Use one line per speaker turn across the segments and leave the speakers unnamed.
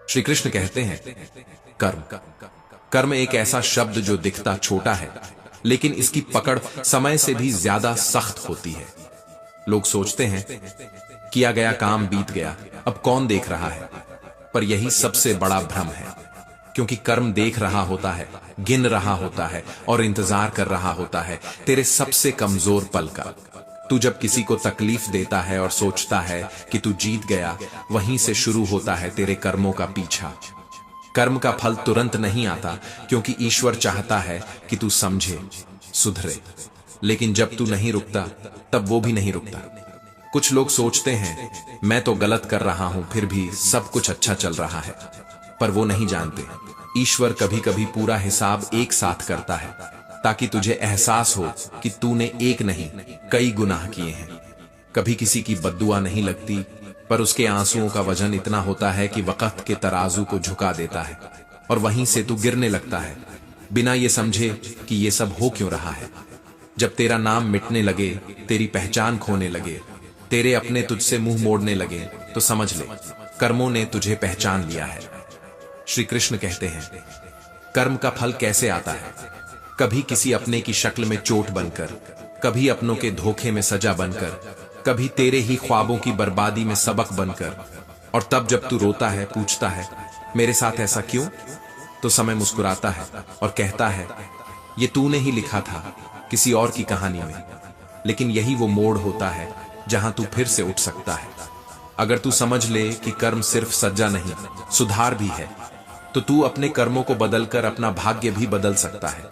श्री कृष्ण कहते हैं, कर्म कर्म एक ऐसा शब्द जो दिखता छोटा है, लेकिन इसकी पकड़ समय से भी ज्यादा सख्त होती है। लोग सोचते हैं किया गया काम बीत गया, अब कौन देख रहा है। पर यही सबसे बड़ा भ्रम है, क्योंकि कर्म देख रहा होता है, गिन रहा होता है और इंतजार कर रहा होता है तेरे सबसे कमजोर पल का। तू जब किसी को तकलीफ देता है और सोचता है कि तू जीत गया, वहीं से शुरू होता है तेरे कर्मों का पीछा। कर्म का फल तुरंत नहीं आता, क्योंकि ईश्वर चाहता है कि तू समझे, सुधरे। लेकिन जब तू नहीं रुकता, तब वो भी नहीं रुकता। कुछ लोग सोचते हैं मैं तो गलत कर रहा हूं, फिर भी सब कुछ अच्छा चल रहा है। पर वो नहीं जानते, ईश्वर कभी कभी पूरा हिसाब एक साथ करता है, ताकि तुझे एहसास हो कि तूने एक नहीं कई गुनाह किए हैं। कभी किसी की बद्दुआ नहीं लगती, पर उसके आंसुओं का वजन इतना होता है कि वक्त के तराजू को झुका देता है, और वहीं से तू गिरने लगता है, बिना ये समझे कि ये सब हो क्यों रहा है। जब तेरा नाम मिटने लगे, तेरी पहचान खोने लगे, तेरे अपने तुझसे मुंह मोड़ने लगे, तो समझ ले कर्मों ने तुझे पहचान लिया है। श्री कृष्ण कहते हैं, कर्म का फल कैसे आता है? कभी किसी अपने की शक्ल में चोट बनकर, कभी अपनों के धोखे में सजा बनकर, कभी तेरे ही ख्वाबों की बर्बादी में सबक बनकर। और तब जब तू रोता है, पूछता है मेरे साथ ऐसा क्यों, तो समय मुस्कुराता है और कहता है ये तूने ही लिखा था किसी और की कहानी में। लेकिन यही वो मोड़ होता है जहां तू फिर से उठ सकता है। अगर तू समझ ले कि कर्म सिर्फ सजा नहीं, सुधार भी है, तो तू अपने कर्मों को बदलकर अपना भाग्य भी बदल सकता है।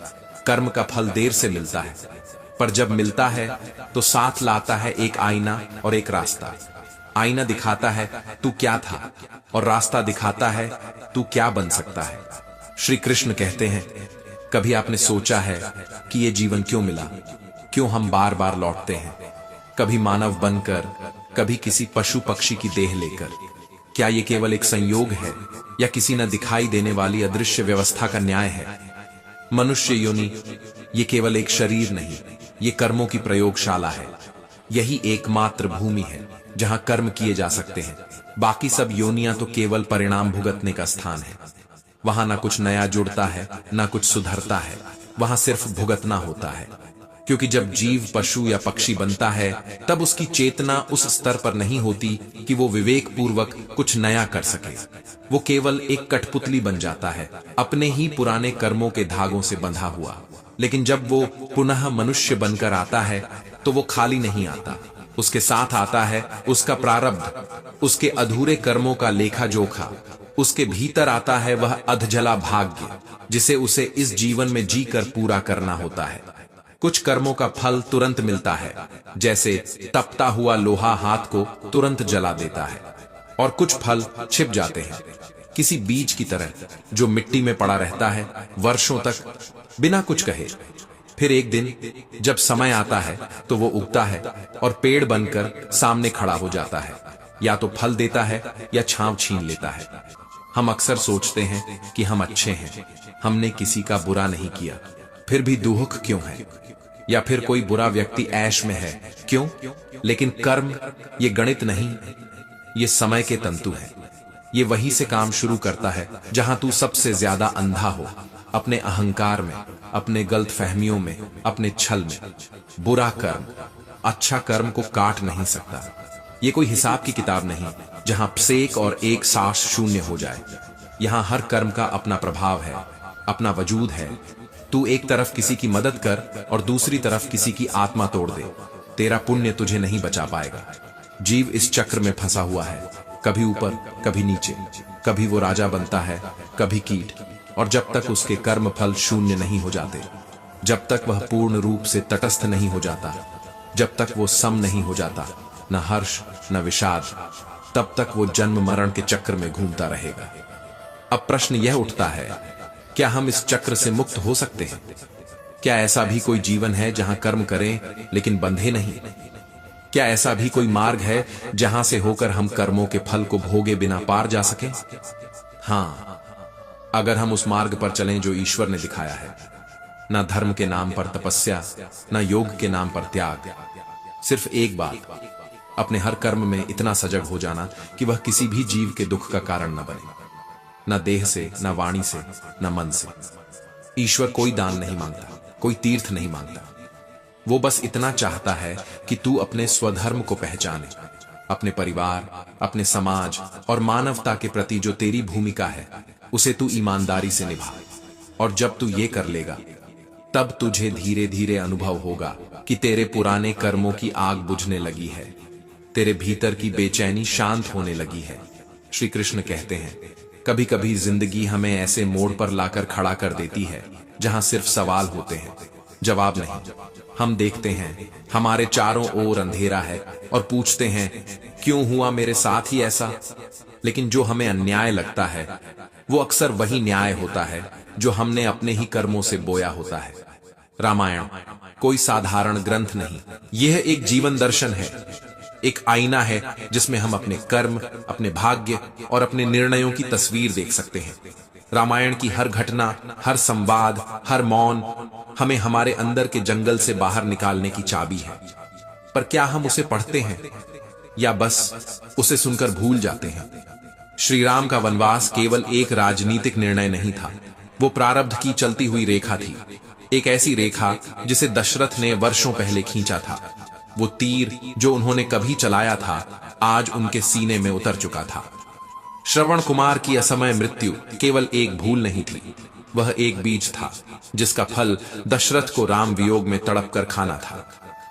कर्म का फल देर से मिलता है, पर जब मिलता है तो साथ लाता है एक आईना और एक रास्ता। आईना दिखाता है तू क्या था, और रास्ता दिखाता है तू क्या बन सकता है। श्री कृष्ण कहते हैं, कभी आपने सोचा है कि ये जीवन क्यों मिला, क्यों हम बार बार लौटते हैं, कभी मानव बनकर, कभी किसी पशु पक्षी की देह लेकर? क्या ये केवल एक संयोग है, या किसी न दिखाई देने वाली अदृश्य व्यवस्था का न्याय है? मनुष्य योनि ये केवल एक शरीर नहीं, ये कर्मों की प्रयोगशाला है। यही एकमात्र भूमि है जहां कर्म किए जा सकते हैं। बाकी सब योनियां तो केवल परिणाम भुगतने का स्थान है। वहां ना कुछ नया जुड़ता है, ना कुछ सुधरता है, वहां सिर्फ भुगतना होता है। क्योंकि जब जीव पशु या पक्षी बनता है, तब उसकी चेतना उस स्तर पर नहीं होती कि वो विवेक पूर्वक कुछ नया कर सके। वो केवल एक कठपुतली बन जाता है, अपने ही पुराने कर्मों के धागों से बंधा हुआ। लेकिन जब वो पुनः मनुष्य बनकर आता है, तो वो खाली नहीं आता। उसके साथ आता है उसका प्रारब्ध, उसके अधूरे कर्मों का लेखा जोखा। उसके भीतर आता है वह अधजला भाग्य, जिसे उसे इस जीवन में जीकर पूरा करना होता है। कुछ कर्मों का फल तुरंत मिलता है, जैसे तपता हुआ लोहा हाथ को तुरंत जला देता है, और कुछ फल छिप जाते हैं, किसी बीज की तरह जो मिट्टी में पड़ा रहता है वर्षों तक बिना कुछ कहे। फिर एक दिन जब समय आता है तो वो उगता है और पेड़ बनकर सामने खड़ा हो जाता है। या तो फल देता है या छांव छीन लेता है। हम अक्सर सोचते हैं कि हम अच्छे हैं, हमने किसी का बुरा नहीं किया, फिर भी दुख क्यों है? या फिर कोई बुरा व्यक्ति ऐश में है, क्यों? लेकिन कर्म ये गणित नहीं, ये समय के तंतु है। ये वहीं से काम शुरू करता है जहां तू सबसे ज्यादा अंधा हो, अपने अहंकार में, अपने गलत फहमियों में, अपने छल में। बुरा कर्म अच्छा कर्म को काट नहीं सकता। ये कोई हिसाब की किताब नहीं जहां सेक और एक सांस शून्य हो जाए। यहां हर कर्म का अपना प्रभाव है, अपना वजूद है। तू एक तरफ किसी की मदद कर और दूसरी तरफ किसी की आत्मा तोड़ दे, तेरा पुण्य तुझे नहीं बचा पाएगा। जीव इस चक्र में फंसा हुआ है, कभी ऊपर कभी नीचे। कभी वो राजा बनता है, कभी कीट। और जब तक उसके कर्म फल शून्य नहीं हो जाते, जब तक वह पूर्ण रूप से तटस्थ नहीं हो जाता, जब तक वो सम नहीं हो जाता, न हर्ष न विषाद, तब तक वो जन्म मरण के चक्र में घूमता रहेगा। अब प्रश्न यह उठता है, क्या हम इस चक्र से मुक्त हो सकते हैं? क्या ऐसा भी कोई जीवन है जहां कर्म करें लेकिन बंधे नहीं? क्या ऐसा भी कोई मार्ग है जहां से होकर हम कर्मों के फल को भोगे बिना पार जा सकें? हां, अगर हम उस मार्ग पर चलें जो ईश्वर ने दिखाया है। न धर्म के नाम पर तपस्या, न योग के नाम पर त्याग। सिर्फ एक बात, अपने हर कर्म में इतना सजग हो जाना कि वह किसी भी जीव के दुख का कारण न बने। न देह से, न वाणी से, न मन से। ईश्वर कोई दान नहीं मांगता, कोई तीर्थ नहीं मांगता। वो बस इतना चाहता है कि तू अपने स्वधर्म को पहचाने, अपने परिवार, अपने समाज और मानवता के प्रति जो तेरी भूमिका है उसे तू ईमानदारी से निभा। और जब तू ये कर लेगा तब तुझे धीरे धीरे अनुभव होगा कि तेरे पुराने कर्मों की आग बुझने लगी है, तेरे भीतर की बेचैनी शांत होने लगी है। श्री कृष्ण कहते हैं, कभी कभी जिंदगी हमें ऐसे मोड़ पर लाकर खड़ा कर देती है जहां सिर्फ सवाल होते हैं, जवाब नहीं। हम देखते हैं हमारे चारों ओर अंधेरा है और पूछते हैं क्यों हुआ मेरे साथ ही ऐसा। लेकिन जो हमें अन्याय लगता है वो अक्सर वही न्याय होता है जो हमने अपने ही कर्मों से बोया होता है। रामायण कोई साधारण ग्रंथ नहीं, यह एक जीवन दर्शन है, एक आईना है जिसमें हम अपने कर्म, अपने भाग्य और अपने निर्णयों की तस्वीर देख सकते हैं। रामायण की हर घटना, हर संवाद, हर मौन हमें हमारे अंदर के जंगल से बाहर निकालने की चाबी है। पर क्या हम उसे पढ़ते हैं या बस उसे सुनकर भूल जाते हैं? श्री राम का वनवास केवल एक राजनीतिक निर्णय नहीं था, वो प्रारब्ध की चलती हुई रेखा थी। एक ऐसी रेखा जिसे दशरथ ने वर्षों पहले खींचा था। वो तीर जो उन्होंने कभी चलाया था आज उनके सीने में उतर चुका था। श्रवण कुमार की असमय मृत्यु केवल एक भूल नहीं थी, वह एक बीज था जिसका फल दशरथ को राम वियोग में तड़प कर खाना था।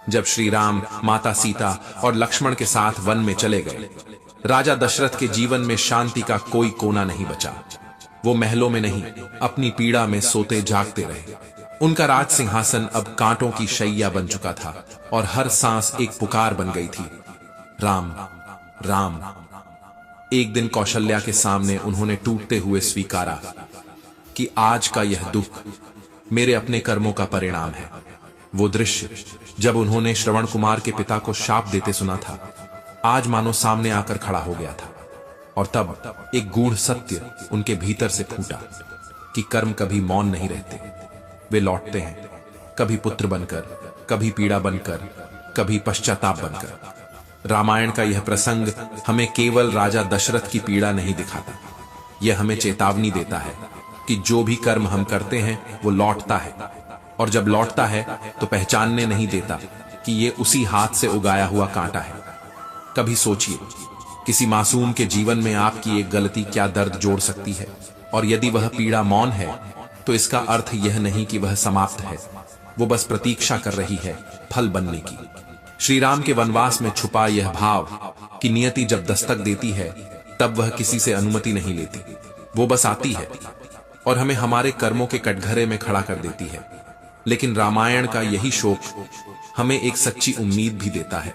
जब श्री राम माता सीता और लक्ष्मण के साथ वन में चले गए, राजा दशरथ के जीवन में शांति का कोई कोना नहीं बचा। वो महलों में नहीं, अपनी पीड़ा में सोते जागते रहे। उनका राज सिंहासन अब कांटों की शैया बन चुका था और हर सांस एक पुकार बन गई थी, राम राम। एक दिन कौशल्या के सामने उन्होंने टूटते हुए स्वीकारा कि आज का यह दुख मेरे अपने कर्मों का परिणाम है। वो दृश्य जब उन्होंने श्रवण कुमार के पिता को शाप देते सुना था, आज मानो सामने आकर खड़ा हो गया था। और तब एक गूढ़ सत्य उनके भीतर से फूटा कि कर्म कभी मौन नहीं रहते, वे लौटते हैं, कभी पुत्र बनकर, कभी पीड़ा बनकर, कभी पश्चाताप बनकर। रामायण का यह प्रसंग हमें केवल राजा दशरथ की पीड़ा नहीं दिखाता, यह हमें चेतावनी देता है कि जो भी कर्म हम करते हैं वो लौटता है, और जब लौटता है तो पहचानने नहीं देता कि ये उसी हाथ से उगाया हुआ कांटा है। कभी सोचिए, किसी मासूम के जीवन में आपकी एक गलती क्या दर्द जोड़ सकती है, और यदि वह पीड़ा मौन है तो इसका अर्थ यह नहीं कि वह समाप्त है, वो बस प्रतीक्षा कर रही है फल बनने की। श्री राम के वनवास में छुपा यह भाव कि नियति जब दस्तक देती है तब वह किसी से अनुमति नहीं लेती, वो बस आती है और हमें हमारे कर्मों के कटघरे में खड़ा कर देती है। लेकिन रामायण का यही शोक हमें एक सच्ची उम्मीद भी देता है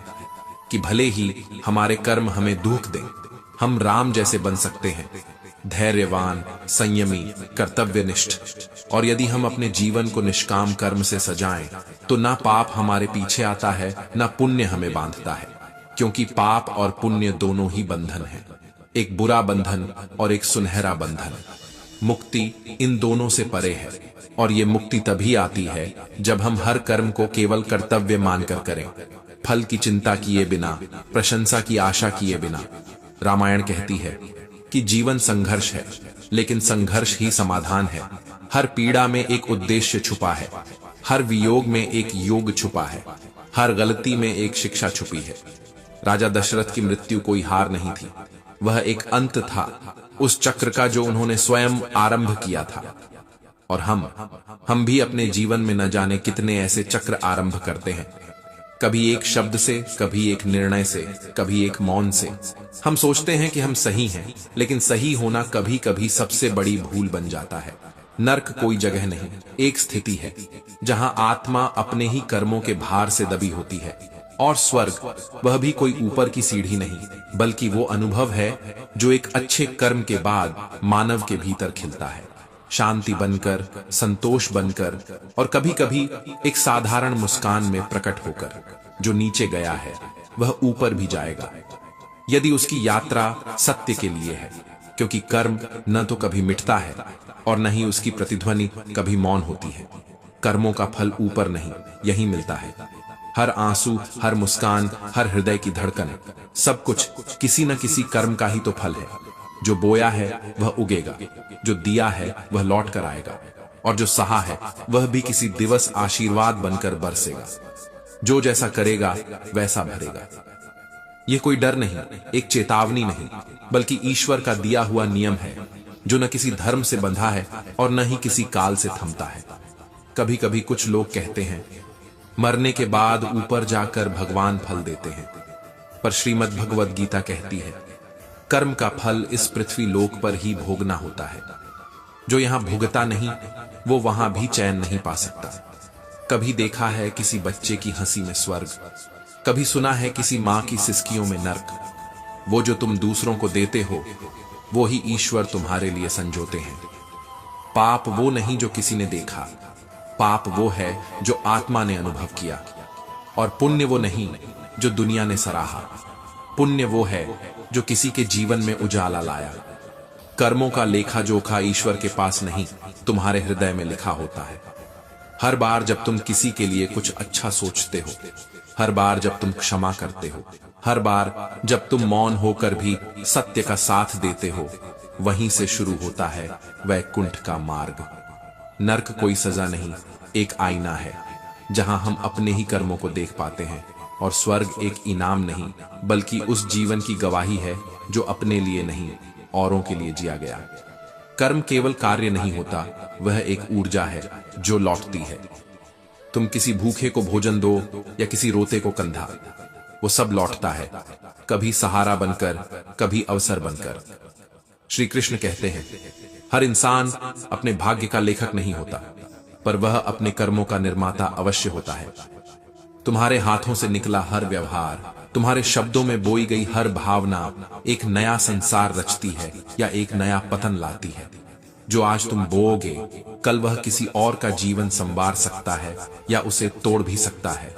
कि भले ही हमारे कर्म हमें दुख दें, हम राम जैसे बन सकते हैं, धैर्यवान, संयमी, कर्तव्यनिष्ठ। और यदि हम अपने जीवन को निष्काम कर्म से सजाएं तो ना पाप हमारे पीछे आता है, ना पुण्य हमें बांधता है, क्योंकि पाप और पुण्य दोनों ही बंधन हैं, एक बुरा बंधन और एक सुनहरा बंधन। मुक्ति इन दोनों से परे है, और ये मुक्ति तभी आती है जब हम हर कर्म को केवल कर्तव्य मानकर करें, फल की चिंता किए बिना, प्रशंसा की आशा किए बिना। रामायण कहती है कि जीवन संघर्ष है, लेकिन संघर्ष ही समाधान है। हर पीड़ा में एक उद्देश्य छुपा है, हर वियोग में एक योग छुपा है, हर गलती में एक शिक्षा छुपी है। राजा दशरथ की मृत्यु कोई हार नहीं थी, वह एक अंत था उस चक्र का जो उन्होंने स्वयं आरंभ किया था। और हम भी अपने जीवन में न जाने कितने ऐसे चक्र आरंभ करते हैं, कभी एक शब्द से, कभी एक निर्णय से, कभी एक मौन से। हम सोचते हैं कि हम सही हैं, लेकिन सही होना कभी कभी सबसे बड़ी भूल बन जाता है। नर्क कोई जगह नहीं, एक स्थिति है जहां आत्मा अपने ही कर्मों के भार से दबी होती है, और स्वर्ग वह भी कोई ऊपर की सीढ़ी नहीं, बल्कि वो अनुभव है जो एक अच्छे कर्म के बाद मानव के भीतर खिलता है, शांति बनकर, संतोष बनकर, और कभी कभी एक साधारण मुस्कान में प्रकट होकर। जो नीचे गया है वह ऊपर भी जाएगा, यदि उसकी यात्रा सत्य के लिए है, क्योंकि कर्म न तो कभी मिटता है और न ही उसकी प्रतिध्वनि कभी मौन होती है। कर्मों का फल ऊपर नहीं, यहीं मिलता है। हर आंसू, हर मुस्कान, हर हृदय की धड़कन, सब कुछ किसी न किसी कर्म का ही तो फल है। जो बोया है वह उगेगा, जो दिया है वह लौट कर आएगा, और जो सहा है वह भी किसी दिवस आशीर्वाद बनकर बरसेगा। जो जैसा करेगा वैसा भरेगा। यह कोई डर नहीं, एक चेतावनी नहीं, बल्कि ईश्वर का दिया हुआ नियम है, जो न किसी धर्म से बंधा है और न ही किसी काल से थमता है। कभी कभी कुछ लोग कहते हैं मरने के बाद ऊपर जाकर भगवान फल देते हैं, पर श्रीमद् भगवद गीता कहती है कर्म का फल इस पृथ्वी लोक पर ही भोगना होता है। जो यहां भुगता नहीं वो वहां भी चैन नहीं पा सकता। कभी देखा है किसी बच्चे की हंसी में स्वर्ग, कभी सुना है किसी मां की सिसकियों में नर्क। वो जो तुम दूसरों को देते हो वो ही ईश्वर तुम्हारे लिए संजोते हैं। पाप वो नहीं जो किसी ने देखा, पाप वो है जो आत्मा ने अनुभव किया, और पुण्य वो नहीं जो दुनिया ने सराहा। पुण्य वो है जो किसी के जीवन में उजाला लाया। कर्मों का लेखा जोखा ईश्वर के पास नहीं, तुम्हारे हृदय में लिखा होता है। हर बार जब तुम किसी के लिए कुछ अच्छा सोचते हो, हर बार जब तुम क्षमा करते हो, हर बार जब तुम मौन होकर भी सत्य का साथ देते हो, वहीं से शुरू होता है वैकुंठ का मार्ग। नर्क कोई सजा नहीं, एक आईना है जहां हम अपने ही कर्मों को देख पाते हैं, और स्वर्ग एक इनाम नहीं बल्कि उस जीवन की गवाही है जो अपने लिए नहीं औरों के लिए जिया गया। कर्म केवल कार्य नहीं होता, वह एक ऊर्जा है जो लौटती है। तुम किसी भूखे को भोजन दो या किसी रोते को कंधा, वो सब लौटता है, कभी सहारा बनकर, कभी अवसर बनकर। श्री कृष्ण कहते हैं हर इंसान अपने भाग्य का लेखक नहीं होता, पर वह अपने कर्मों का निर्माता अवश्य होता है। तुम्हारे हाथों से निकला हर व्यवहार, तुम्हारे शब्दों में बोई गई हर भावना एक नया संसार रचती है या एक नया पतन लाती है। जो आज तुम बोओगे कल वह किसी और का जीवन संवार सकता है या उसे तोड़ भी सकता है।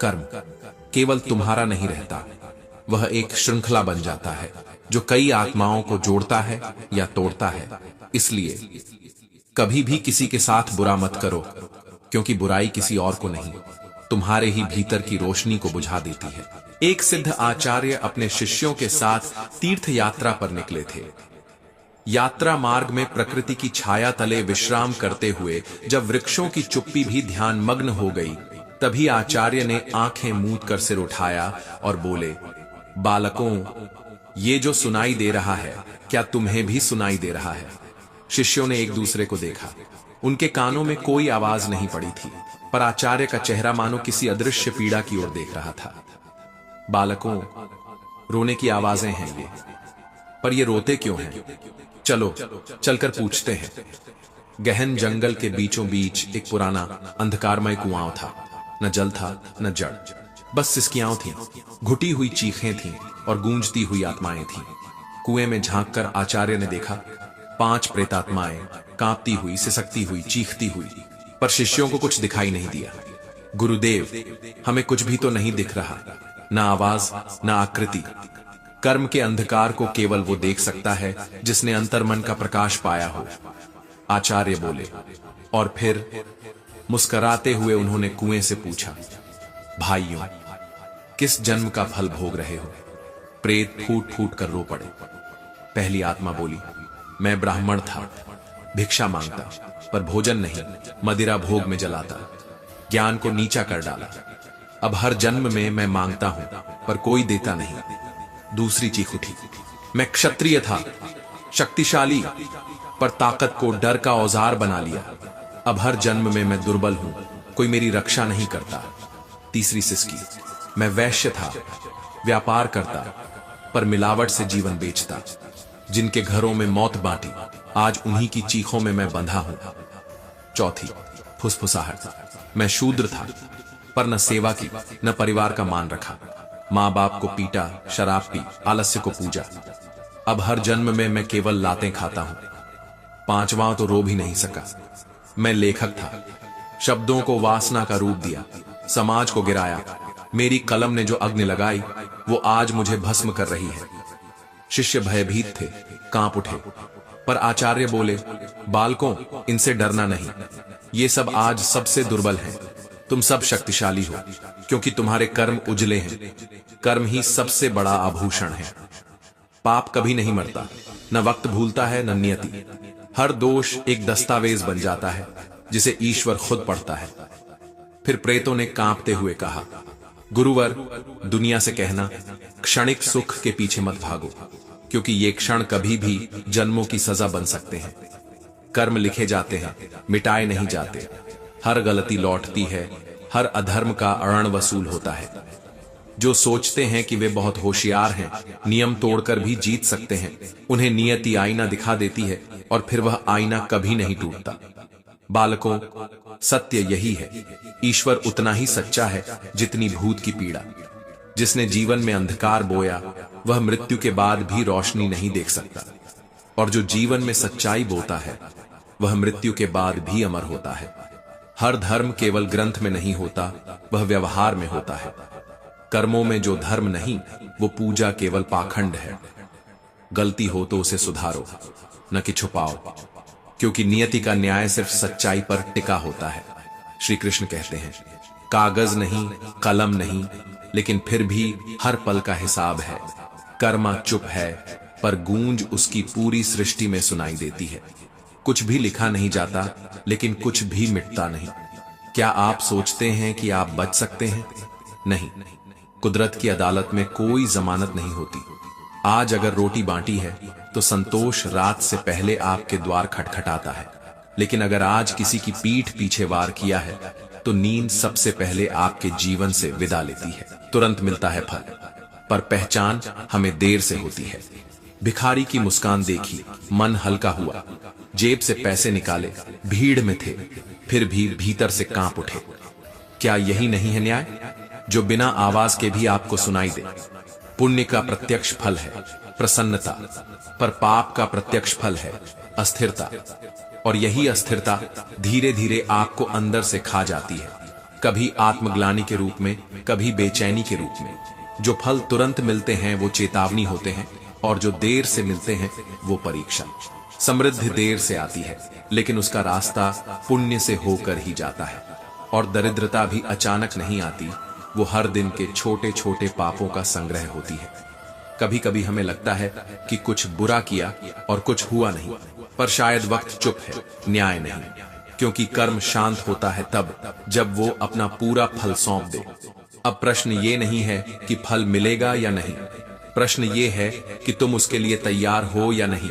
कर्म केवल तुम्हारा नहीं रहता, वह एक श्रृंखला बन जाता है जो कई आत्माओं को जोड़ता है या तोड़ता है। इसलिए कभी भी किसी के साथ बुरा मत करो, क्योंकि बुराई किसी और को नहीं, तुम्हारे ही भीतर की रोशनी को बुझा देती है। एक सिद्ध आचार्य अपने शिष्यों के साथ तीर्थ यात्रा पर निकले थे। यात्रा मार्ग में प्रकृति की छाया तले विश्राम करते हुए जब वृक्षों की चुप्पी भी ध्यान मग्न हो गई, तभी आचार्य ने आंखें मूंद कर सिर उठाया और बोले, बालकों, ये जो सुनाई दे रहा है क्या तुम्हें भी सुनाई दे रहा है? शिष्यों ने एक दूसरे को देखा। उनके कानों में कोई आवाज नहीं पड़ी थी, पर आचार्य का चेहरा मानो किसी अदृश्य पीड़ा की ओर देख रहा था। बालकों, रोने की आवाजें हैं ये, पर ये रोते क्यों हैं? चलो चलकर पूछते हैं। गहन जंगल के बीचों बीच एक पुराना अंधकारमय कुआं था। न जल था न जड़, बस सिसकियां थीं, घुटी हुई चीखें थीं और गूंजती हुई आत्माएं थीं। कुएं में झांककर आचार्य ने देखा 5 प्रेतात्माएं कांपती हुई, सिसकती हुई, चीखती हुई, पर शिष्यों को कुछ दिखाई नहीं दिया। गुरुदेव, हमें कुछ भी तो नहीं दिख रहा, न आवाज न आकृति। कर्म के अंधकार को केवल वो देख सकता है जिसने अंतर्मन का प्रकाश पाया हो, आचार्य बोले। और फिर मुस्कुराते हुए उन्होंने कुएं से पूछा, भाइयों, किस जन्म का फल भोग रहे हो? प्रेत फूट फूट कर रो पड़े। पहली आत्मा बोली, मैं ब्राह्मण था, भिक्षा मांगता, पर भोजन नहीं, मदिरा भोग में जलाता, ज्ञान को नीचा कर डाला। अब हर जन्म में मैं मांगता हूं, पर कोई देता नहीं। दूसरी चीख उठी, मैं क्षत्रिय था, शक्तिशाली, पर ताकत को डर का औजार बना लिया। अब हर जन्म में मैं दुर्बल हूं, कोई मेरी रक्षा नहीं करता। तीसरी सिसकी, मैं वैश्य था, व्यापार करता, पर मिलावट से जीवन बेचता। जिनके घरों में मौत बांटी, आज उन्हीं की चीखों में मैं बंधा हूं। चौथी फुसफुसाहट, मैं शूद्र था, पर न सेवा की न परिवार का मान रखा। मां बाप को पीटा, शराब पी, आलस्य को पूजा। अब हर जन्म में मैं केवल लातें खाता हूं। पांचवां तो रो भी नहीं सका। मैं लेखक था, शब्दों को वासना का रूप दिया, समाज को गिराया। मेरी कलम ने जो अग्नि लगाई वो आज मुझे भस्म कर रही है। शिष्य भयभीत थे, कांप उठे, पर आचार्य बोले, बालकों, इनसे डरना नहीं, ये सब आज सबसे दुर्बल हैं। तुम सब शक्तिशाली हो, क्योंकि तुम्हारे कर्म उजले हैं। कर्म ही सबसे बड़ा आभूषण है। पाप कभी नहीं मरता, न वक्त भूलता है न नियति। हर दोष एक दस्तावेज बन जाता है जिसे ईश्वर खुद पढ़ता है। फिर प्रेतों ने कांपते हुए कहा, गुरुवर, दुनिया से कहना क्षणिक सुख के पीछे मत भागो, क्योंकि ये क्षण कभी भी जन्मों की सजा बन सकते हैं। कर्म लिखे जाते हैं, मिटाए नहीं जाते। हर गलती लौटती है, हर अधर्म का अर्ण वसूल होता है। जो सोचते हैं कि वे बहुत होशियार हैं, नियम तोड़कर भी जीत सकते हैं, उन्हें नियति आईना दिखा देती है और फिर वह आईना कभी नहीं टूटता। बालकों, सत्य यही है, ईश्वर उतना ही सच्चा है जितनी भूत की पीड़ा। जिसने जीवन में अंधकार बोया वह मृत्यु के बाद भी रोशनी नहीं देख सकता, और जो जीवन में सच्चाई बोता है वह मृत्यु के बाद भी अमर होता है। हर धर्म केवल ग्रंथ में नहीं होता, वह व्यवहार में होता है। कर्मों में जो धर्म नहीं, वो पूजा केवल पाखंड है। गलती हो तो उसे सुधारो, न कि छुपाओ, क्योंकि नियति का न्याय सिर्फ सच्चाई पर टिका होता है। श्री कृष्ण कहते हैं, कागज नहीं, कलम नहीं, लेकिन फिर भी हर पल का हिसाब है। कर्मा चुप है, पर गूंज उसकी पूरी सृष्टि में सुनाई देती है। कुछ भी लिखा नहीं जाता, लेकिन कुछ भी मिटता नहीं। क्या आप सोचते हैं कि आप बच सकते हैं? नहीं। कुदरत की अदालत में कोई जमानत नहीं होती। आज अगर रोटी बांटी है तो संतोष रात से पहले आपके द्वार खटखटाता है, लेकिन अगर आज किसी की पीठ पीछे वार किया है तो नींद सबसे पहले आपके जीवन से विदा लेती है। तुरंत मिलता है फल, पर पहचान हमें देर से होती है। भिखारी की मुस्कान देखी, मन हल्का हुआ, जेब से पैसे निकाले, भीड़ में थे, फिर भी भीतर से कांप उठे। क्या यही नहीं है न्याय, जो बिना आवाज के भी आपको सुनाई दे? पुण्य का प्रत्यक्ष फल है प्रसन्नता, पर पाप का प्रत्यक्ष फल है अस्थिरता। और यही अस्थिरता धीरे धीरे आपको अंदर से खा जाती है, कभी आत्मग्लानि के रूप में, कभी बेचैनी के रूप में। जो फल तुरंत मिलते हैं वो चेतावनी होते हैं, और जो देर से मिलते हैं वो परीक्षा। समृद्धि देर से आती है, लेकिन उसका रास्ता पुण्य से होकर ही जाता है। और दरिद्रता भी अचानक नहीं आती, वो हर दिन के छोटे छोटे पापों का संग्रह होती है। कभी कभी हमें लगता है कि कुछ बुरा किया और कुछ हुआ नहीं, पर शायद वक्त चुप है, न्याय नहीं। क्योंकि कर्म शांत होता है तब जब वो अपना पूरा फल सौंप दे। अब प्रश्न ये नहीं है कि फल मिलेगा या नहीं, प्रश्न ये है कि तुम उसके लिए तैयार हो या नहीं।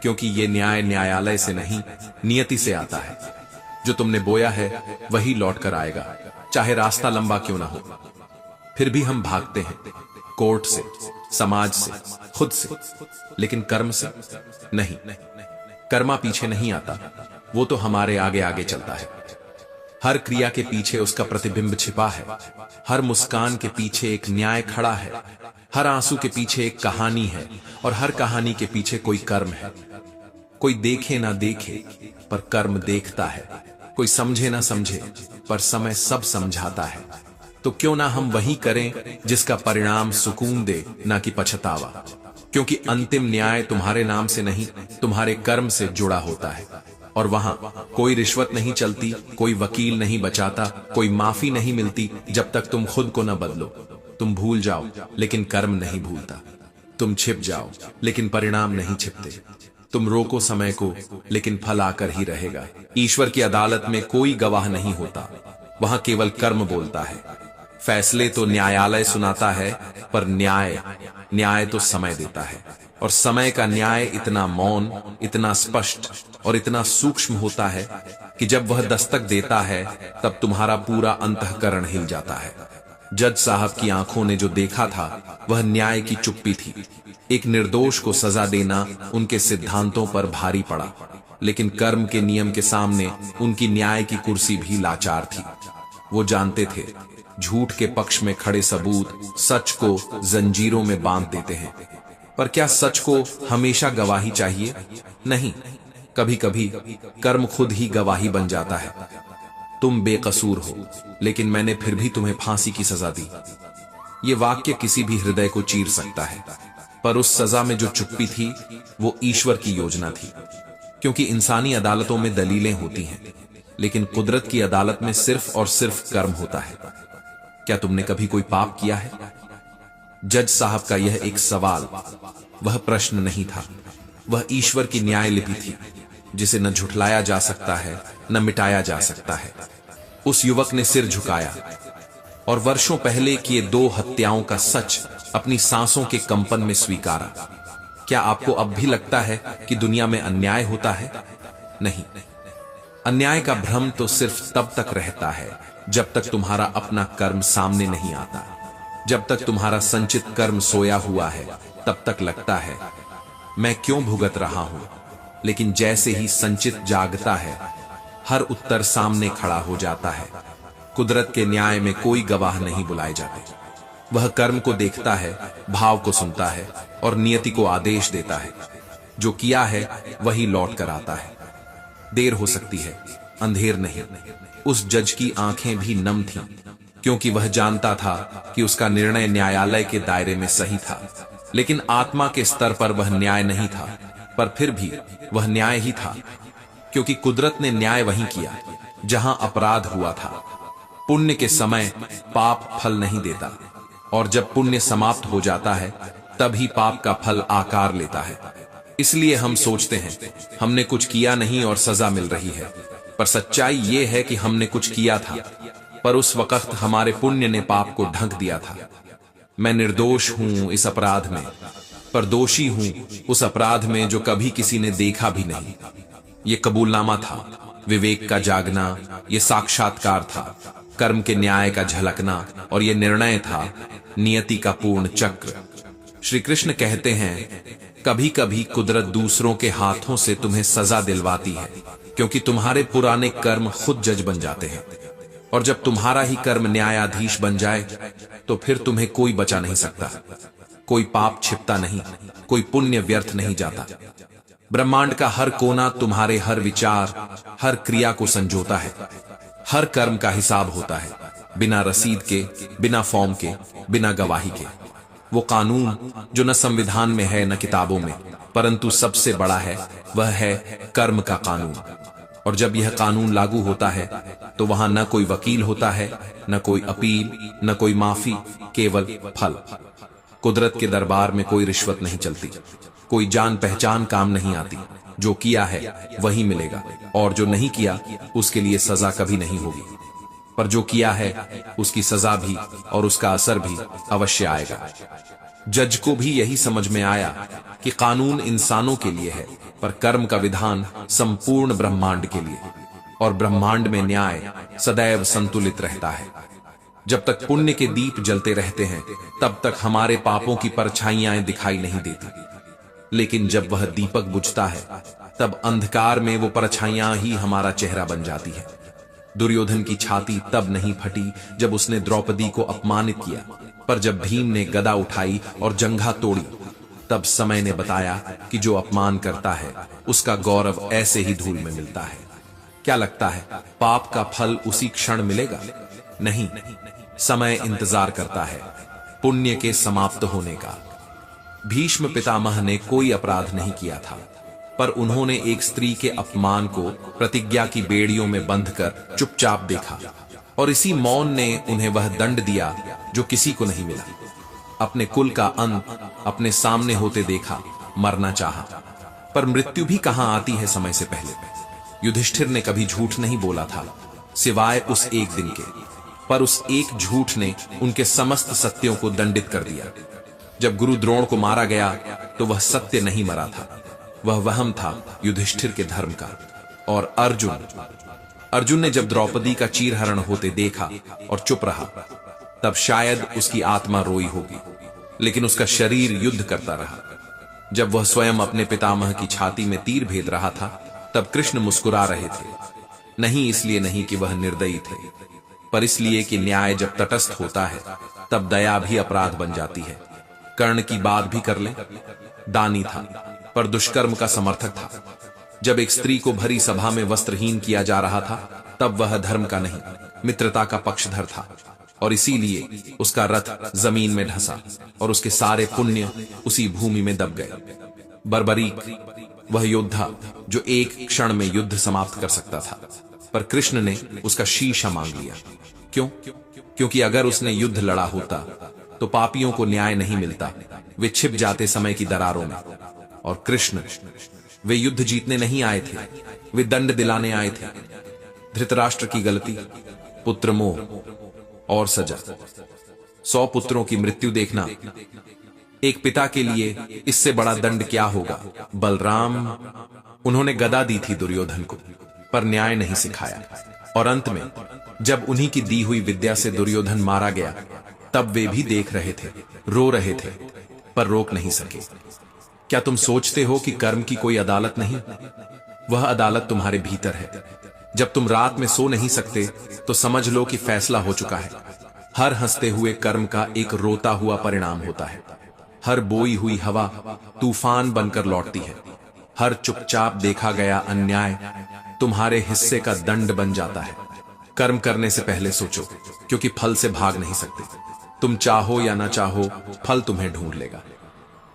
क्योंकि ये न्याय न्यायालय से नहीं, नियति से आता है। जो तुमने बोया है वही लौट कर आएगा, चाहे रास्ता लंबा क्यों ना हो। फिर भी हम भागते हैं, कोर्ट से, समाज से, खुद से, लेकिन कर्म से नहीं। कर्मा पीछे नहीं आता, वो तो हमारे आगे आगे चलता है। हर क्रिया के पीछे उसका प्रतिबिंब छिपा है, हर मुस्कान के पीछे एक न्याय खड़ा है, हर आंसू के पीछे एक कहानी है, और हर कहानी के पीछे कोई कर्म है। कोई देखे ना देखे, पर कर्म देखता है। कोई समझे ना समझे, पर समय सब समझाता है। तो क्यों ना हम वही करें जिसका परिणाम सुकून दे, ना कि पछतावा। क्योंकि अंतिम न्याय तुम्हारे नाम से नहीं, तुम्हारे कर्म से जुड़ा होता है। और वहां कोई रिश्वत नहीं चलती, कोई वकील नहीं बचाता, कोई माफी नहीं मिलती जब तक तुम खुद को न बदलो। तुम भूल जाओ, लेकिन कर्म नहीं भूलता। तुम छिप जाओ, लेकिन परिणाम नहीं छिपते। तुम रोको समय को, लेकिन फल आकर ही रहेगा। ईश्वर की अदालत में कोई गवाह नहीं होता, वहां केवल कर्म बोलता है। फैसले तो न्यायालय सुनाता है, पर न्याय तो समय देता है। और समय का न्याय इतना मौन, इतना स्पष्ट और इतना सूक्ष्म होता है कि जब वह दस्तक देता है तब तुम्हारा पूरा अंतःकरण हिल जाता है। जज साहब की आंखों ने जो देखा था वह न्याय की चुप्पी थी। एक निर्दोष को सजा देना उनके सिद्धांतों पर भारी पड़ा, लेकिन कर्म के नियम के सामने उनकी न्याय की कुर्सी भी लाचार थी। वो जानते थे झूठ के पक्ष में खड़े सबूत सच को जंजीरों में बांध देते हैं। पर क्या सच को हमेशा गवाही चाहिए? नहीं, कभी कभी कर्म खुद ही गवाही बन जाता है। तुम बेकसूर हो, लेकिन मैंने फिर भी तुम्हें फांसी की सजा दी। ये वाक्य किसी भी हृदय को चीर सकता है, पर उस सजा में जो चुप्पी थी वो ईश्वर की योजना थी। क्योंकि इंसानी अदालतों में दलीलें होती हैं, लेकिन कुदरत की अदालत में सिर्फ और सिर्फ कर्म होता है। क्या तुमने कभी कोई पाप किया है? जज साहब का यह एक सवाल वह प्रश्न नहीं था, वह ईश्वर की न्याय लिपि थी जिसे न झुठलाया जा सकता है न मिटाया जा सकता है। उस युवक ने सिर झुकाया और वर्षों पहले किए 2 हत्याओं का सच अपनी सांसों के कंपन में स्वीकारा। क्या आपको अब भी लगता है कि दुनिया में अन्याय होता है? नहीं, अन्याय का भ्रम तो सिर्फ तब तक रहता है जब तक तुम्हारा अपना कर्म सामने नहीं आता। जब तक तुम्हारा संचित कर्म सोया हुआ है तब तक लगता है मैं क्यों भुगत रहा हूं, लेकिन जैसे ही संचित जागता है हर उत्तर सामने खड़ा हो जाता है। कुदरत के न्याय में कोई गवाह नहीं बुलाए जाते। वह कर्म को देखता है, भाव को सुनता है और नियति को आदेश देता है। जो किया है वही लौट कर आता है। देर हो सकती है, अंधेर नहीं। उस जज की आंखें भी नम थीं, क्योंकि वह जानता था कि उसका निर्णय न्यायालय के दायरे में सही था, लेकिन आत्मा के स्तर पर वह न्याय नहीं था। पर फिर भी वह न्याय ही था, क्योंकि कुदरत ने न्याय वहीं किया जहां अपराध हुआ था। पुण्य के समय पाप फल नहीं देता, और जब पुण्य समाप्त हो जाता है तभी पाप का फल आकार लेता है। इसलिए हम सोचते हैं हमने कुछ किया नहीं और सजा मिल रही है, पर सच्चाई यह है कि हमने कुछ किया था, पर उस वक्त हमारे पुण्य ने पाप को ढक दिया था। मैं निर्दोष हूं इस अपराध में, पर दोषी हूं उस अपराध में जो कभी किसी ने देखा भी नहीं। ये कबूलनामा था, विवेक का जागना, ये साक्षात्कार था, कर्म के न्याय का झलकना, और ये निर्णय था नियति का पूर्ण चक्र। श्री कृष्ण कहते हैं कभी कभी कुदरत दूसरों के हाथों से तुम्हें सजा दिलवाती है, क्योंकि तुम्हारे पुराने कर्म खुद जज बन जाते हैं, और जब तुम्हारा ही कर्म न्यायाधीश बन जाए तो फिर तुम्हें कोई बचा नहीं सकता। कोई पाप छिपता नहीं, कोई पुण्य व्यर्थ नहीं जाता। ब्रह्मांड का हर कोना तुम्हारे हर विचार, हर क्रिया को संजोता है। हर कर्म का हिसाब होता है, बिना रसीद के, बिना फॉर्म के, बिना गवाही के। वो कानून जो न संविधान में है न किताबों में, परंतु सबसे बड़ा है, वह है कर्म का कानून। और जब यह कानून लागू होता है तो वहां न कोई वकील होता है, न कोई अपील, न कोई माफी, केवल फल। कुदरत के दरबार में कोई रिश्वत नहीं चलती, कोई जान पहचान काम नहीं आती। जो किया है वही मिलेगा, और जो नहीं किया उसके लिए सजा कभी नहीं होगी। पर जो किया है उसकी सजा भी और उसका असर भी अवश्य आएगा। जज को भी यही समझ में आया कि कानून इंसानों के लिए है, पर कर्म का विधान संपूर्ण ब्रह्मांड के लिए, और ब्रह्मांड में न्याय सदैव संतुलित रहता है। जब तक पुण्य के दीप जलते रहते हैं तब तक हमारे पापों की परछाइयां दिखाई नहीं देती, लेकिन जब वह दीपक बुझता है तब अंधकार में वो परछाइयां ही हमारा चेहरा बन जाती है। दुर्योधन की छाती तब नहीं फटी जब उसने द्रौपदी को अपमानित किया, पर जब भीम ने गदा उठाई और जंघा तोड़ी तब समय ने बताया कि जो अपमान करता है उसका गौरव ऐसे ही धूल में मिलता है। क्या लगता है पाप का फल उसी क्षण मिलेगा? नहीं, समय इंतजार करता है पुण्य के समाप्त होने का। भीष्म पितामह ने कोई अपराध नहीं किया था, पर उन्होंने एक स्त्री के अपमान को प्रतिज्ञा की बेड़ियों में बंधकर चुपचाप देखा, और इसी मौन ने उन्हें वह दंड दिया जो किसी को नहीं मिला। अपने कुल का अंत अपने सामने होते देखा, मरना चाहा, पर मृत्यु भी कहां आती है समय से पहले। युधिष्ठिर ने कभी झूठ नहीं बोला था, सिवाय उस एक दिन के, पर उस एक झूठ ने उनके समस्त सत्यों को दंडित कर दिया। जब गुरु द्रोण को मारा गया तो वह सत्य नहीं मरा था, वह वहम था युधिष्ठिर के धर्म का। और अर्जुन ने जब द्रौपदी का चीरहरण होते देखा और चुप रहा, तब शायद उसकी आत्मा रोई होगी, लेकिन उसका शरीर युद्ध करता रहा। जब वह स्वयं अपने पितामह की छाती में तीर भेद रहा था तब कृष्ण मुस्कुरा रहे थे, नहीं इसलिए नहीं कि वह निर्दयी थे, पर इसलिए कि न्याय जब तटस्थ होता है तब दया भी अपराध बन जाती है। कर्ण की बात भी कर ले, दानी था पर दुष्कर्म का समर्थक था। जब एक स्त्री को भरी सभा में वस्त्रहीन किया जा रहा था तब वह धर्म का नहीं, मित्रता का पक्षधर था, और इसीलिए उसका रथ जमीन में धंसा और उसके सारे पुण्य उसी भूमि में दब गए। बर्बरीक वह योद्धा जो एक क्षण में युद्ध समाप्त कर सकता था, पर कृष्ण ने उसका शीशा मांग लिया। क्यों? क्योंकि अगर उसने युद्ध लड़ा होता तो पापियों को न्याय नहीं मिलता, वे छिप जाते समय की दरारों में। और कृष्ण, वे युद्ध जीतने नहीं आए थे, वे दंड दिलाने आए थे। धृतराष्ट्र की गलती, पुत्र मोह और सजा। 100 पुत्रों की मृत्यु देखना एक पिता के लिए इससे बड़ा दंड क्या होगा। बलराम, उन्होंने गदा दी थी दुर्योधन को, पर न्याय नहीं सिखाया। और अंत में जब उन्हीं की दी हुई विद्या से दुर्योधन मारा गया, तब वे भी देख रहे थे, रो रहे थे, पर रोक नहीं सके। क्या तुम सोचते हो कि कर्म की कोई अदालत नहीं? वह अदालत तुम्हारे भीतर है। जब तुम रात में सो नहीं सकते, तो समझ लो कि फैसला हो चुका है। हर हंसते हुए कर्म का एक रोता हुआ परिणाम होता है। हर बोई हुई हवा तूफान बनकर लौटती है। हर चुपचाप देखा गया अन्याय तुम्हारे हिस्से का दंड बन जाता है। कर्म करने से पहले सोचो, क्योंकि फल से भाग नहीं सकते। तुम चाहो या ना चाहो, फल तुम्हें ढूंढ लेगा।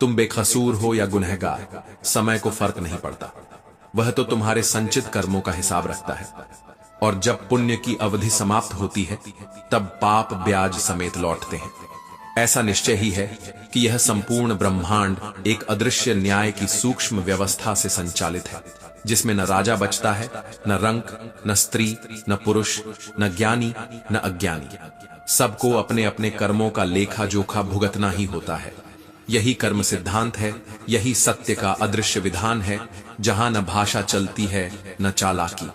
तुम बेकसूर हो या गुनहगार, समय को फर्क नहीं पड़ता। वह तो तुम्हारे संचित कर्मों का हिसाब रखता है। और जब पुण्य की अवधि समाप्त होती है, तब पाप ब्याज समेत लौटते हैं। ऐसा निश्चय ही है कि यह संपूर्ण ब्रह्मांड एक अदृश्य न्याय की सूक्ष्म व्यवस्था से संचालित है, जिसमें न राजा बचता है, न रंक, न स्त्री, न पुरुष, न ज्ञानी, न अज्ञानी। सबको अपने अपने कर्मों का लेखा जोखा भुगतना ही होता है। यही कर्म सिद्धांत है, यही सत्य का अदृश्य विधान है, जहां न भाषा चलती है न चालाकी।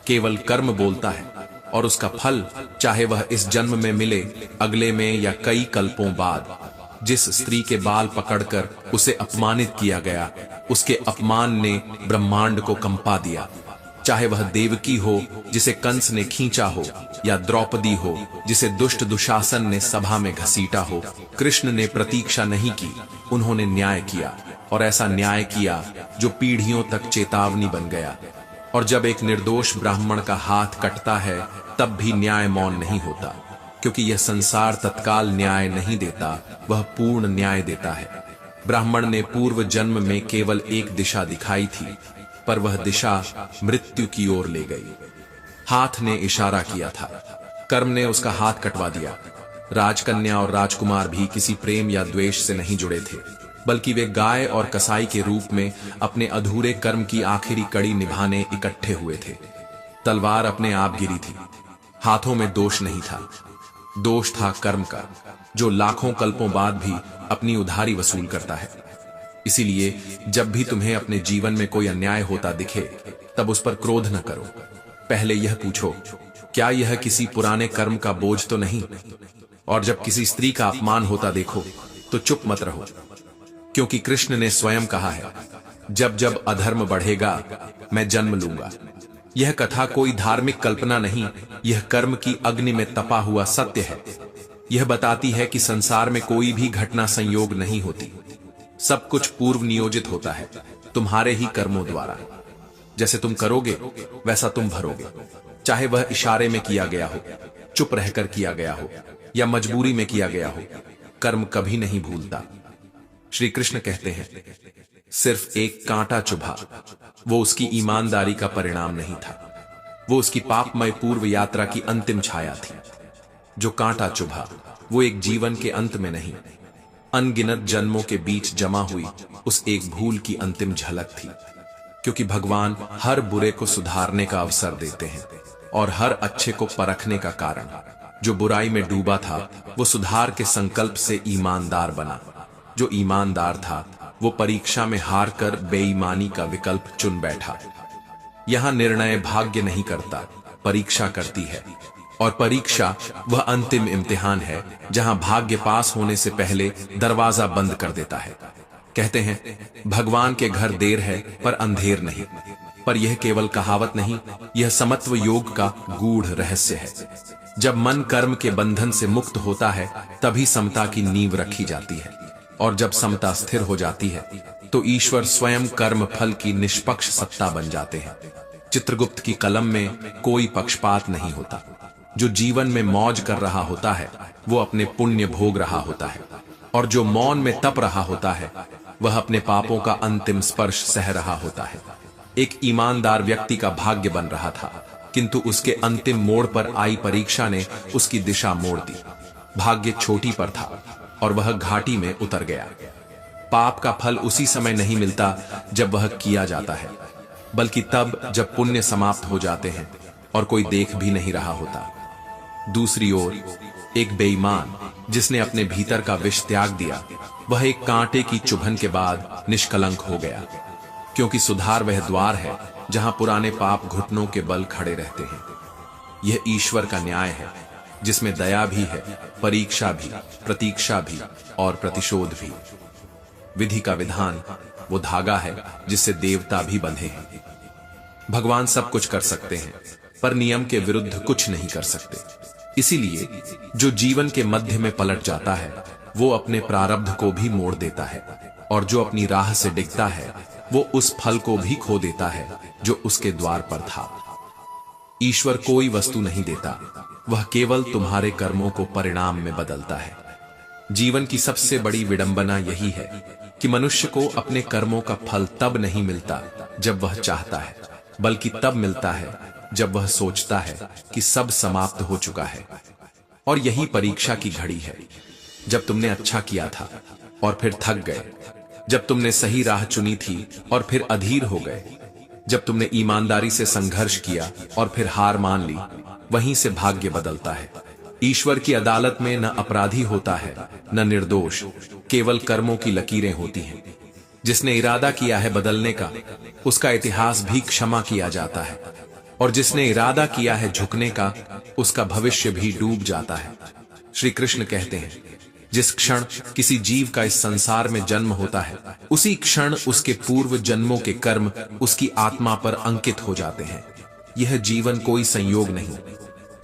केवल कर्म बोलता है, और उसका फल, चाहे वह इस जन्म में मिले, अगले में या कई कल्पों बाद। जिस स्त्री के बाल पकड़कर उसे अपमानित किया गया, उसके अपमान ने ब्रह्मांड को कंपा दिया। चाहे वह देवकी हो जिसे कंस ने खींचा हो, या द्रौपदी हो जिसे दुष्ट दुशासन ने सभा में घसीटा हो, कृष्ण ने प्रतीक्षा नहीं की, उन्होंने न्याय किया। और ऐसा न्याय किया जो पीढ़ियों तक चेतावनी बन गया। और जब एक निर्दोष ब्राह्मण का हाथ कटता है, तब भी न्याय मौन नहीं होता, क्योंकि यह संसार तत्काल न्याय नहीं देता, वह पूर्ण न्याय देता है। ब्राह्मण ने पूर्व जन्म में केवल एक दिशा दिखाई थी, पर वह दिशा मृत्यु की ओर ले गई। हाथ ने इशारा किया था, कर्म ने उसका हाथ कटवा दिया। राजकन्या और राजकुमार भी किसी प्रेम या द्वेष से नहीं जुड़े थे, बल्कि वे गाय और कसाई के रूप में अपने अधूरे कर्म की आखिरी कड़ी निभाने इकट्ठे हुए थे। तलवार अपने आप गिरी थी, हाथों में दोष नहीं था। दोष था कर्म का, जो लाखों कल्पों बाद भी अपनी उधारी वसूल करता है। इसीलिए जब भी तुम्हें अपने जीवन में कोई अन्याय होता दिखे, तब उस पर क्रोध न करो। पहले यह पूछो, क्या यह किसी पुराने कर्म का बोझ तो नहीं? और जब किसी स्त्री का अपमान होता देखो, तो चुप मत रहो, क्योंकि कृष्ण ने स्वयं कहा है, जब जब अधर्म बढ़ेगा, मैं जन्म लूंगा। यह कथा कोई धार्मिक कल्पना नहीं, यह कर्म की अग्नि में तपा हुआ सत्य है। यह बताती है कि संसार में कोई भी घटना संयोग नहीं होती, सब कुछ पूर्व नियोजित होता है, तुम्हारे ही कर्मों द्वारा। जैसे तुम करोगे, वैसा तुम भरोगे, चाहे वह इशारे में किया गया हो, चुप रहकर किया गया हो, या मजबूरी में किया गया हो। कर्म कभी नहीं भूलता। श्री कृष्ण कहते हैं, सिर्फ एक कांटा चुभा, वो उसकी ईमानदारी का परिणाम नहीं था, वो उसकी पापमय पूर्व यात्रा की अंतिम छाया थी। जो कांटा चुभा, वो एक जीवन के अंत में नहीं, अनगिनत जन्मों के बीच जमा हुई उस एक भूल की अंतिम झलक थी। क्योंकि भगवान हर बुरे को सुधारने का अवसर देते हैं, और हर अच्छे को परखने का कारण। जो बुराई में डूबा था, वो सुधार के संकल्प से ईमानदार बना। जो ईमानदार था, वो परीक्षा में हार कर बेईमानी का विकल्प चुन बैठा। यहां निर्णय भाग्य नहीं करता, परीक्षा करती है। और परीक्षा वह अंतिम इम्तिहान है, जहां भाग्य पास होने से पहले दरवाजा बंद कर देता है। कहते हैं, भगवान के घर देर है पर अंधेर नहीं। पर यह केवल कहावत नहीं, यह समत्व योग का गूढ़ रहस्य है। जब मन कर्म के बंधन से मुक्त होता है, तभी समता की नींव रखी जाती है। और जब समता स्थिर हो जाती है, तो ईश्वर स्वयं कर्म फल की निष्पक्ष सत्ता बन जाते हैं। चित्रगुप्त की कलम में कोई पक्षपात नहीं होता। जो जीवन में मौज कर रहा होता है, वो अपने पुण्य भोग रहा होता है, और जो मौन में तप रहा होता है, वह अपने पापों का अंतिम स्पर्श सह रहा होता है। एक ईमानदार व्यक्ति का भाग्य बन रहा था, किंतु उसके अंतिम मोड़ पर आई परीक्षा ने उसकी दिशा मोड़ दी। भाग्य चोटी पर था और वह घाटी में उतर गया। पाप का फल उसी समय नहीं मिलता जब वह किया जाता है, बल्कि तब जब पुण्य समाप्त हो जाते हैं और कोई देख भी नहीं रहा होता। दूसरी ओर एक बेईमान जिसने अपने भीतर का विष त्याग दिया, वह एक कांटे की चुभन के बाद निष्कलंक हो गया, क्योंकि सुधार वह द्वार है जहां पुराने पाप घुटनों के बल खड़े रहते हैं। यह ईश्वर का न्याय है जिसमें दया भी है, परीक्षा भी, प्रतीक्षा भी और प्रतिशोध भी। विधि का विधान वो धागा है जिससे देवता भी बंधे हैं। भगवान सब कुछ कर सकते हैं पर नियम के विरुद्ध कुछ नहीं कर सकते। इसीलिए जो जीवन के मध्य में पलट जाता है वो अपने प्रारब्ध को भी मोड़ देता है, और जो अपनी राह से डिगता है वो उस फल को भी खो देता है जो उसके द्वार पर था। ईश्वर कोई वस्तु नहीं देता, वह केवल तुम्हारे कर्मों को परिणाम में बदलता है। जीवन की सबसे बड़ी विडंबना यही है कि मनुष्य को अपने कर्मों का फल तब नहीं मिलता जब वह चाहता है, बल्कि तब मिलता है जब वह सोचता है कि सब समाप्त हो चुका है। और यही परीक्षा की घड़ी है, जब तुमने अच्छा किया था और फिर थक गए, जब तुमने सही राह चुनी थी और फिर अधीर हो गए, जब तुमने ईमानदारी से संघर्ष किया और फिर हार मान ली, वहीं से भाग्य बदलता है। ईश्वर की अदालत में न अपराधी होता है न निर्दोष, केवल कर्मों की लकीरें होती हैं। जिसने इरादा किया है बदलने का, उसका इतिहास भी क्षमा किया जाता है, और जिसने इरादा किया है झुकने का, उसका भविष्य भी डूब जाता है। श्री कृष्ण कहते हैं, जिस क्षण किसी जीव का इस संसार में जन्म होता है, उसी क्षण उसके पूर्व जन्मों के कर्म उसकी आत्मा पर अंकित हो जाते हैं। यह जीवन कोई संयोग नहीं,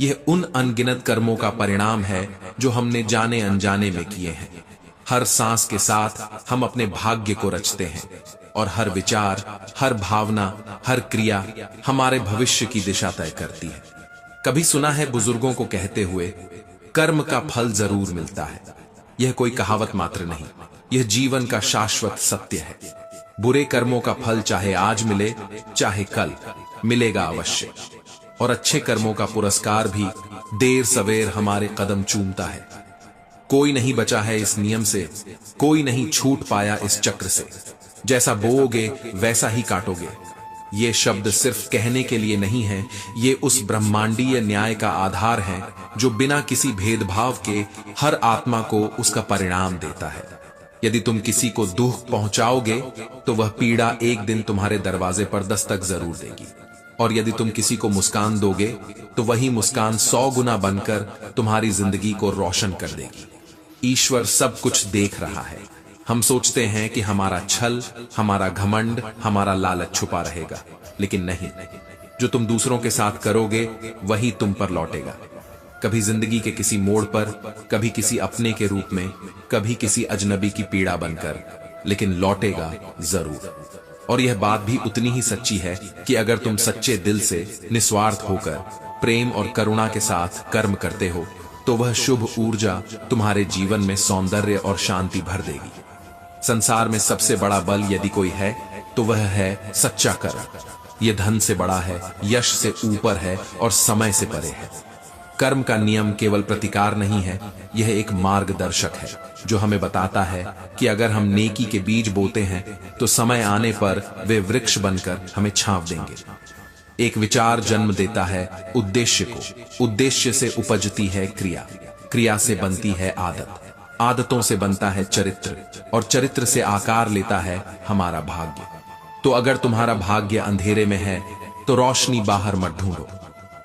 यह उन अनगिनत कर्मों का परिणाम है जो हमने जाने अनजाने में किए हैं। हर सांस के साथ हम अपने भाग्य को रचते हैं, और हर विचार, हर भावना, हर क्रिया हमारे भविष्य की दिशा तय करती है। कभी सुना है बुजुर्गों को कहते हुए, कर्म का फल जरूर मिलता है। यह कोई कहावत मात्र नहीं, यह जीवन का शाश्वत सत्य है। बुरे कर्मों का फल चाहे आज मिले चाहे कल, मिलेगा अवश्य। और अच्छे कर्मों का पुरस्कार भी देर सवेर हमारे कदम चूमता है। कोई नहीं बचा है इस नियम से, कोई नहीं छूट पाया इस चक्र से। जैसा बोओगे वैसा ही काटोगे। ये शब्द सिर्फ कहने के लिए नहीं है, ये उस ब्रह्मांडीय न्याय का आधार है जो बिना किसी भेदभाव के हर आत्मा को उसका परिणाम देता है। यदि तुम किसी को दुख पहुंचाओगे तो वह पीड़ा एक दिन तुम्हारे दरवाजे पर दस्तक जरूर देगी, और यदि तुम किसी को मुस्कान दोगे तो वही मुस्कान 100 गुना बनकर तुम्हारी जिंदगी को रोशन कर देगी। ईश्वर सब कुछ देख रहा है। हम सोचते हैं कि हमारा छल, हमारा घमंड, हमारा लालच छुपा रहेगा, लेकिन नहीं। जो तुम दूसरों के साथ करोगे वही तुम पर लौटेगा। कभी जिंदगी के किसी मोड़ पर, कभी किसी अपने के रूप में, कभी किसी अजनबी की पीड़ा बनकर, लेकिन लौटेगा जरूर। और यह बात भी उतनी ही सच्ची है कि अगर तुम सच्चे दिल से, निस्वार्थ होकर, प्रेम और करुणा के साथ कर्म करते हो तो वह शुभ ऊर्जा तुम्हारे जीवन में सौंदर्य और शांति भर देगी। संसार में सबसे बड़ा बल यदि कोई है तो वह है सच्चा कर्म। यह धन से बड़ा है, यश से ऊपर है और समय से परे है। कर्म का नियम केवल प्रतिकार नहीं है, यह एक मार्गदर्शक है जो हमें बताता है कि अगर हम नेकी के बीज बोते हैं तो समय आने पर वे वृक्ष बनकर हमें छांव देंगे। एक विचार जन्म देता है उद्देश्य को, उद्देश्य से उपजती है क्रिया, क्रिया से बनती है आदत, आदतों से बनता है चरित्र, और चरित्र से आकार लेता है हमारा भाग्य। तो अगर तुम्हारा भाग्य अंधेरे में है तो रोशनी बाहर मत ढूंढो,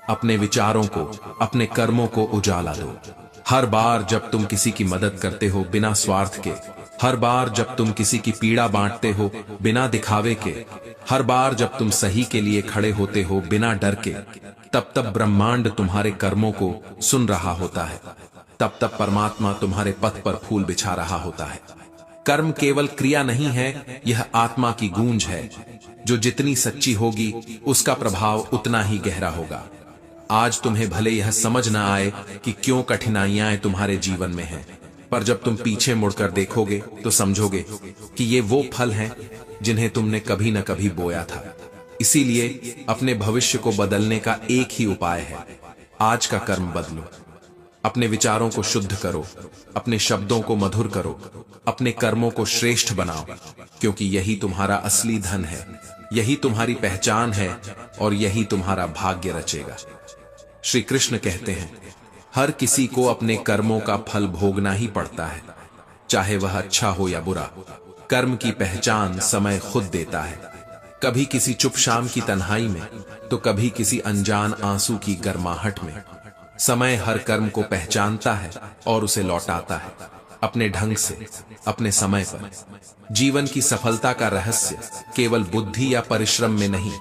अपने विचारों को, अपने कर्मों को उजाला दो। हर बार जब तुम किसी की मदद करते हो बिना स्वार्थ के, हर बार जब तुम किसी की पीड़ा बांटते हो बिना दिखावे के, हर बार जब तुम सही के लिए खड़े होते हो बिना डर के, तब तब ब्रह्मांड तुम्हारे कर्मों को सुन रहा होता है, तब तब परमात्मा तुम्हारे पथ पर फूल बिछा रहा होता है। कर्म केवल क्रिया नहीं है, यह आत्मा की गूंज है, जो जितनी सच्ची होगी उसका प्रभाव उतना ही गहरा होगा। आज तुम्हें भले यह समझ ना आए कि क्यों कठिनाइयां तुम्हारे जीवन में हैं, पर जब तुम पीछे मुड़कर देखोगे तो समझोगे कि ये वो फल हैं जिन्हें तुमने कभी न कभी बोया था। इसीलिए अपने भविष्य को बदलने का एक ही उपाय है, आज का कर्म बदलो। अपने विचारों को शुद्ध करो, अपने शब्दों को मधुर करो, अपने कर्मों को श्रेष्ठ बनाओ, क्योंकि यही तुम्हारा असली धन है, यही तुम्हारी पहचान है और यही तुम्हारा भाग्य रचेगा। श्री कृष्ण कहते हैं, हर किसी को अपने कर्मों का फल भोगना ही पड़ता है, चाहे वह अच्छा हो या बुरा। कर्म की पहचान समय खुद देता है, कभी किसी चुप शाम की तन्हाई में, तो कभी किसी अनजान आंसू की गर्माहट में। समय हर कर्म को पहचानता है और उसे लौटाता है, अपने ढंग से, अपने समय पर। जीवन की सफलता का रहस्य केवल बुद्धि या परिश्रम में नहीं,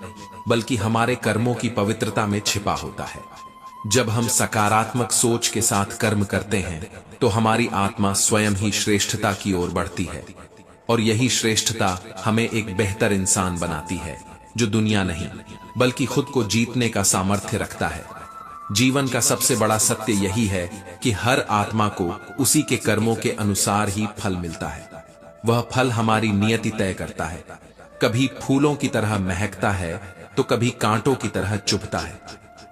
बल्कि हमारे कर्मों की पवित्रता में छिपा होता है। जब हम सकारात्मक सोच के साथ कर्म करते हैं, तो हमारी आत्मा स्वयं ही श्रेष्ठता की ओर बढ़ती है, और यही श्रेष्ठता हमें एक बेहतर इंसान बनाती है, जो दुनिया नहीं बल्कि खुद को जीतने का सामर्थ्य रखता है। जीवन का सबसे बड़ा सत्य यही है कि हर आत्मा को उसी के कर्मों के अनुसार ही फल मिलता है। वह फल हमारी नियति तय करता है, कभी फूलों की तरह महकता है तो कभी कांटों की तरह चुभता है।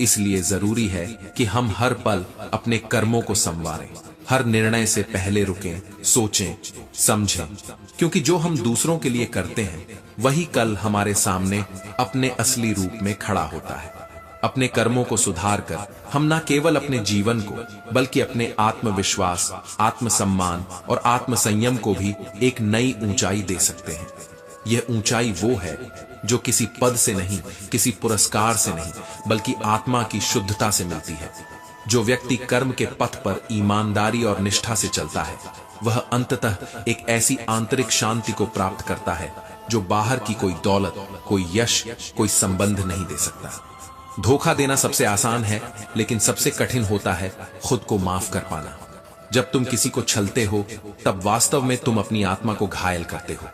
इसलिए जरूरी है कि हम हर पल अपने कर्मों को संवारें, हर निर्णय से पहले रुकें, सोचें, समझें, क्योंकि जो हम दूसरों के लिए करते हैं वही कल हमारे सामने अपने असली रूप में खड़ा होता है। अपने कर्मों को सुधार कर हम न केवल अपने जीवन को बल्कि अपने आत्मविश्वास, आत्मसम्मान और आत्मसंयम को भी एक नई ऊंचाई दे सकते हैं। यह ऊंचाई वो है जो किसी पद से नहीं, किसी पुरस्कार से नहीं, बल्कि आत्मा की शुद्धता से मिलती है। जो व्यक्ति कर्म के पथ पर ईमानदारी और निष्ठा से चलता है, वह अंततः एक ऐसी आंतरिक शांति को प्राप्त करता है जो बाहर की कोई दौलत, कोई यश, कोई संबंध नहीं दे सकता। धोखा देना सबसे आसान है, लेकिन सबसे कठिन होता है खुद को माफ कर पाना। जब तुम किसी को छलते हो, तब वास्तव में तुम अपनी आत्मा को घायल करते हो।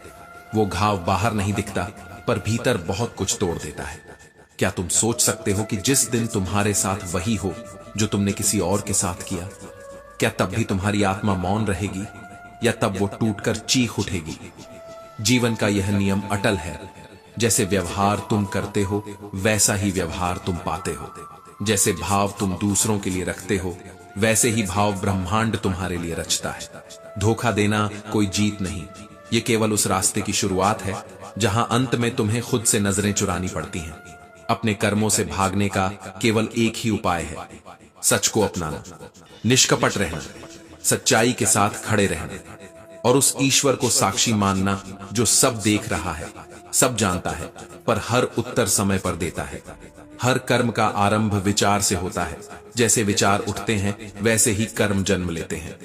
वो घाव बाहर नहीं दिखता, पर भीतर बहुत कुछ तोड़ देता है। क्या तुम सोच सकते हो कि जिस दिन तुम्हारे साथ वही हो जो तुमने किसी और के साथ किया, क्या तब भी तुम्हारी आत्मा मौन रहेगी या तब वो टूटकर चीख उठेगी? जीवन का यह नियम अटल है, जैसे व्यवहार तुम करते हो वैसा ही व्यवहार तुम पाते हो। जैसे भाव तुम दूसरों के लिए रखते हो, वैसे ही भाव ब्रह्मांड तुम्हारे लिए रचता है। धोखा देना कोई जीत नहीं, ये केवल उस रास्ते की शुरुआत है जहां अंत में तुम्हें खुद से नजरें चुरानी पड़ती हैं। अपने कर्मों से भागने का केवल एक ही उपाय है, सच को अपनाना, निष्कपट रहना, सच्चाई के साथ खड़े रहना और उस ईश्वर को साक्षी मानना जो सब देख रहा है, सब जानता है, पर हर उत्तर समय पर देता है। हर कर्म का आरंभ विचार से होता है। जैसे विचार उठते हैं वैसे ही कर्म जन्म लेते हैं,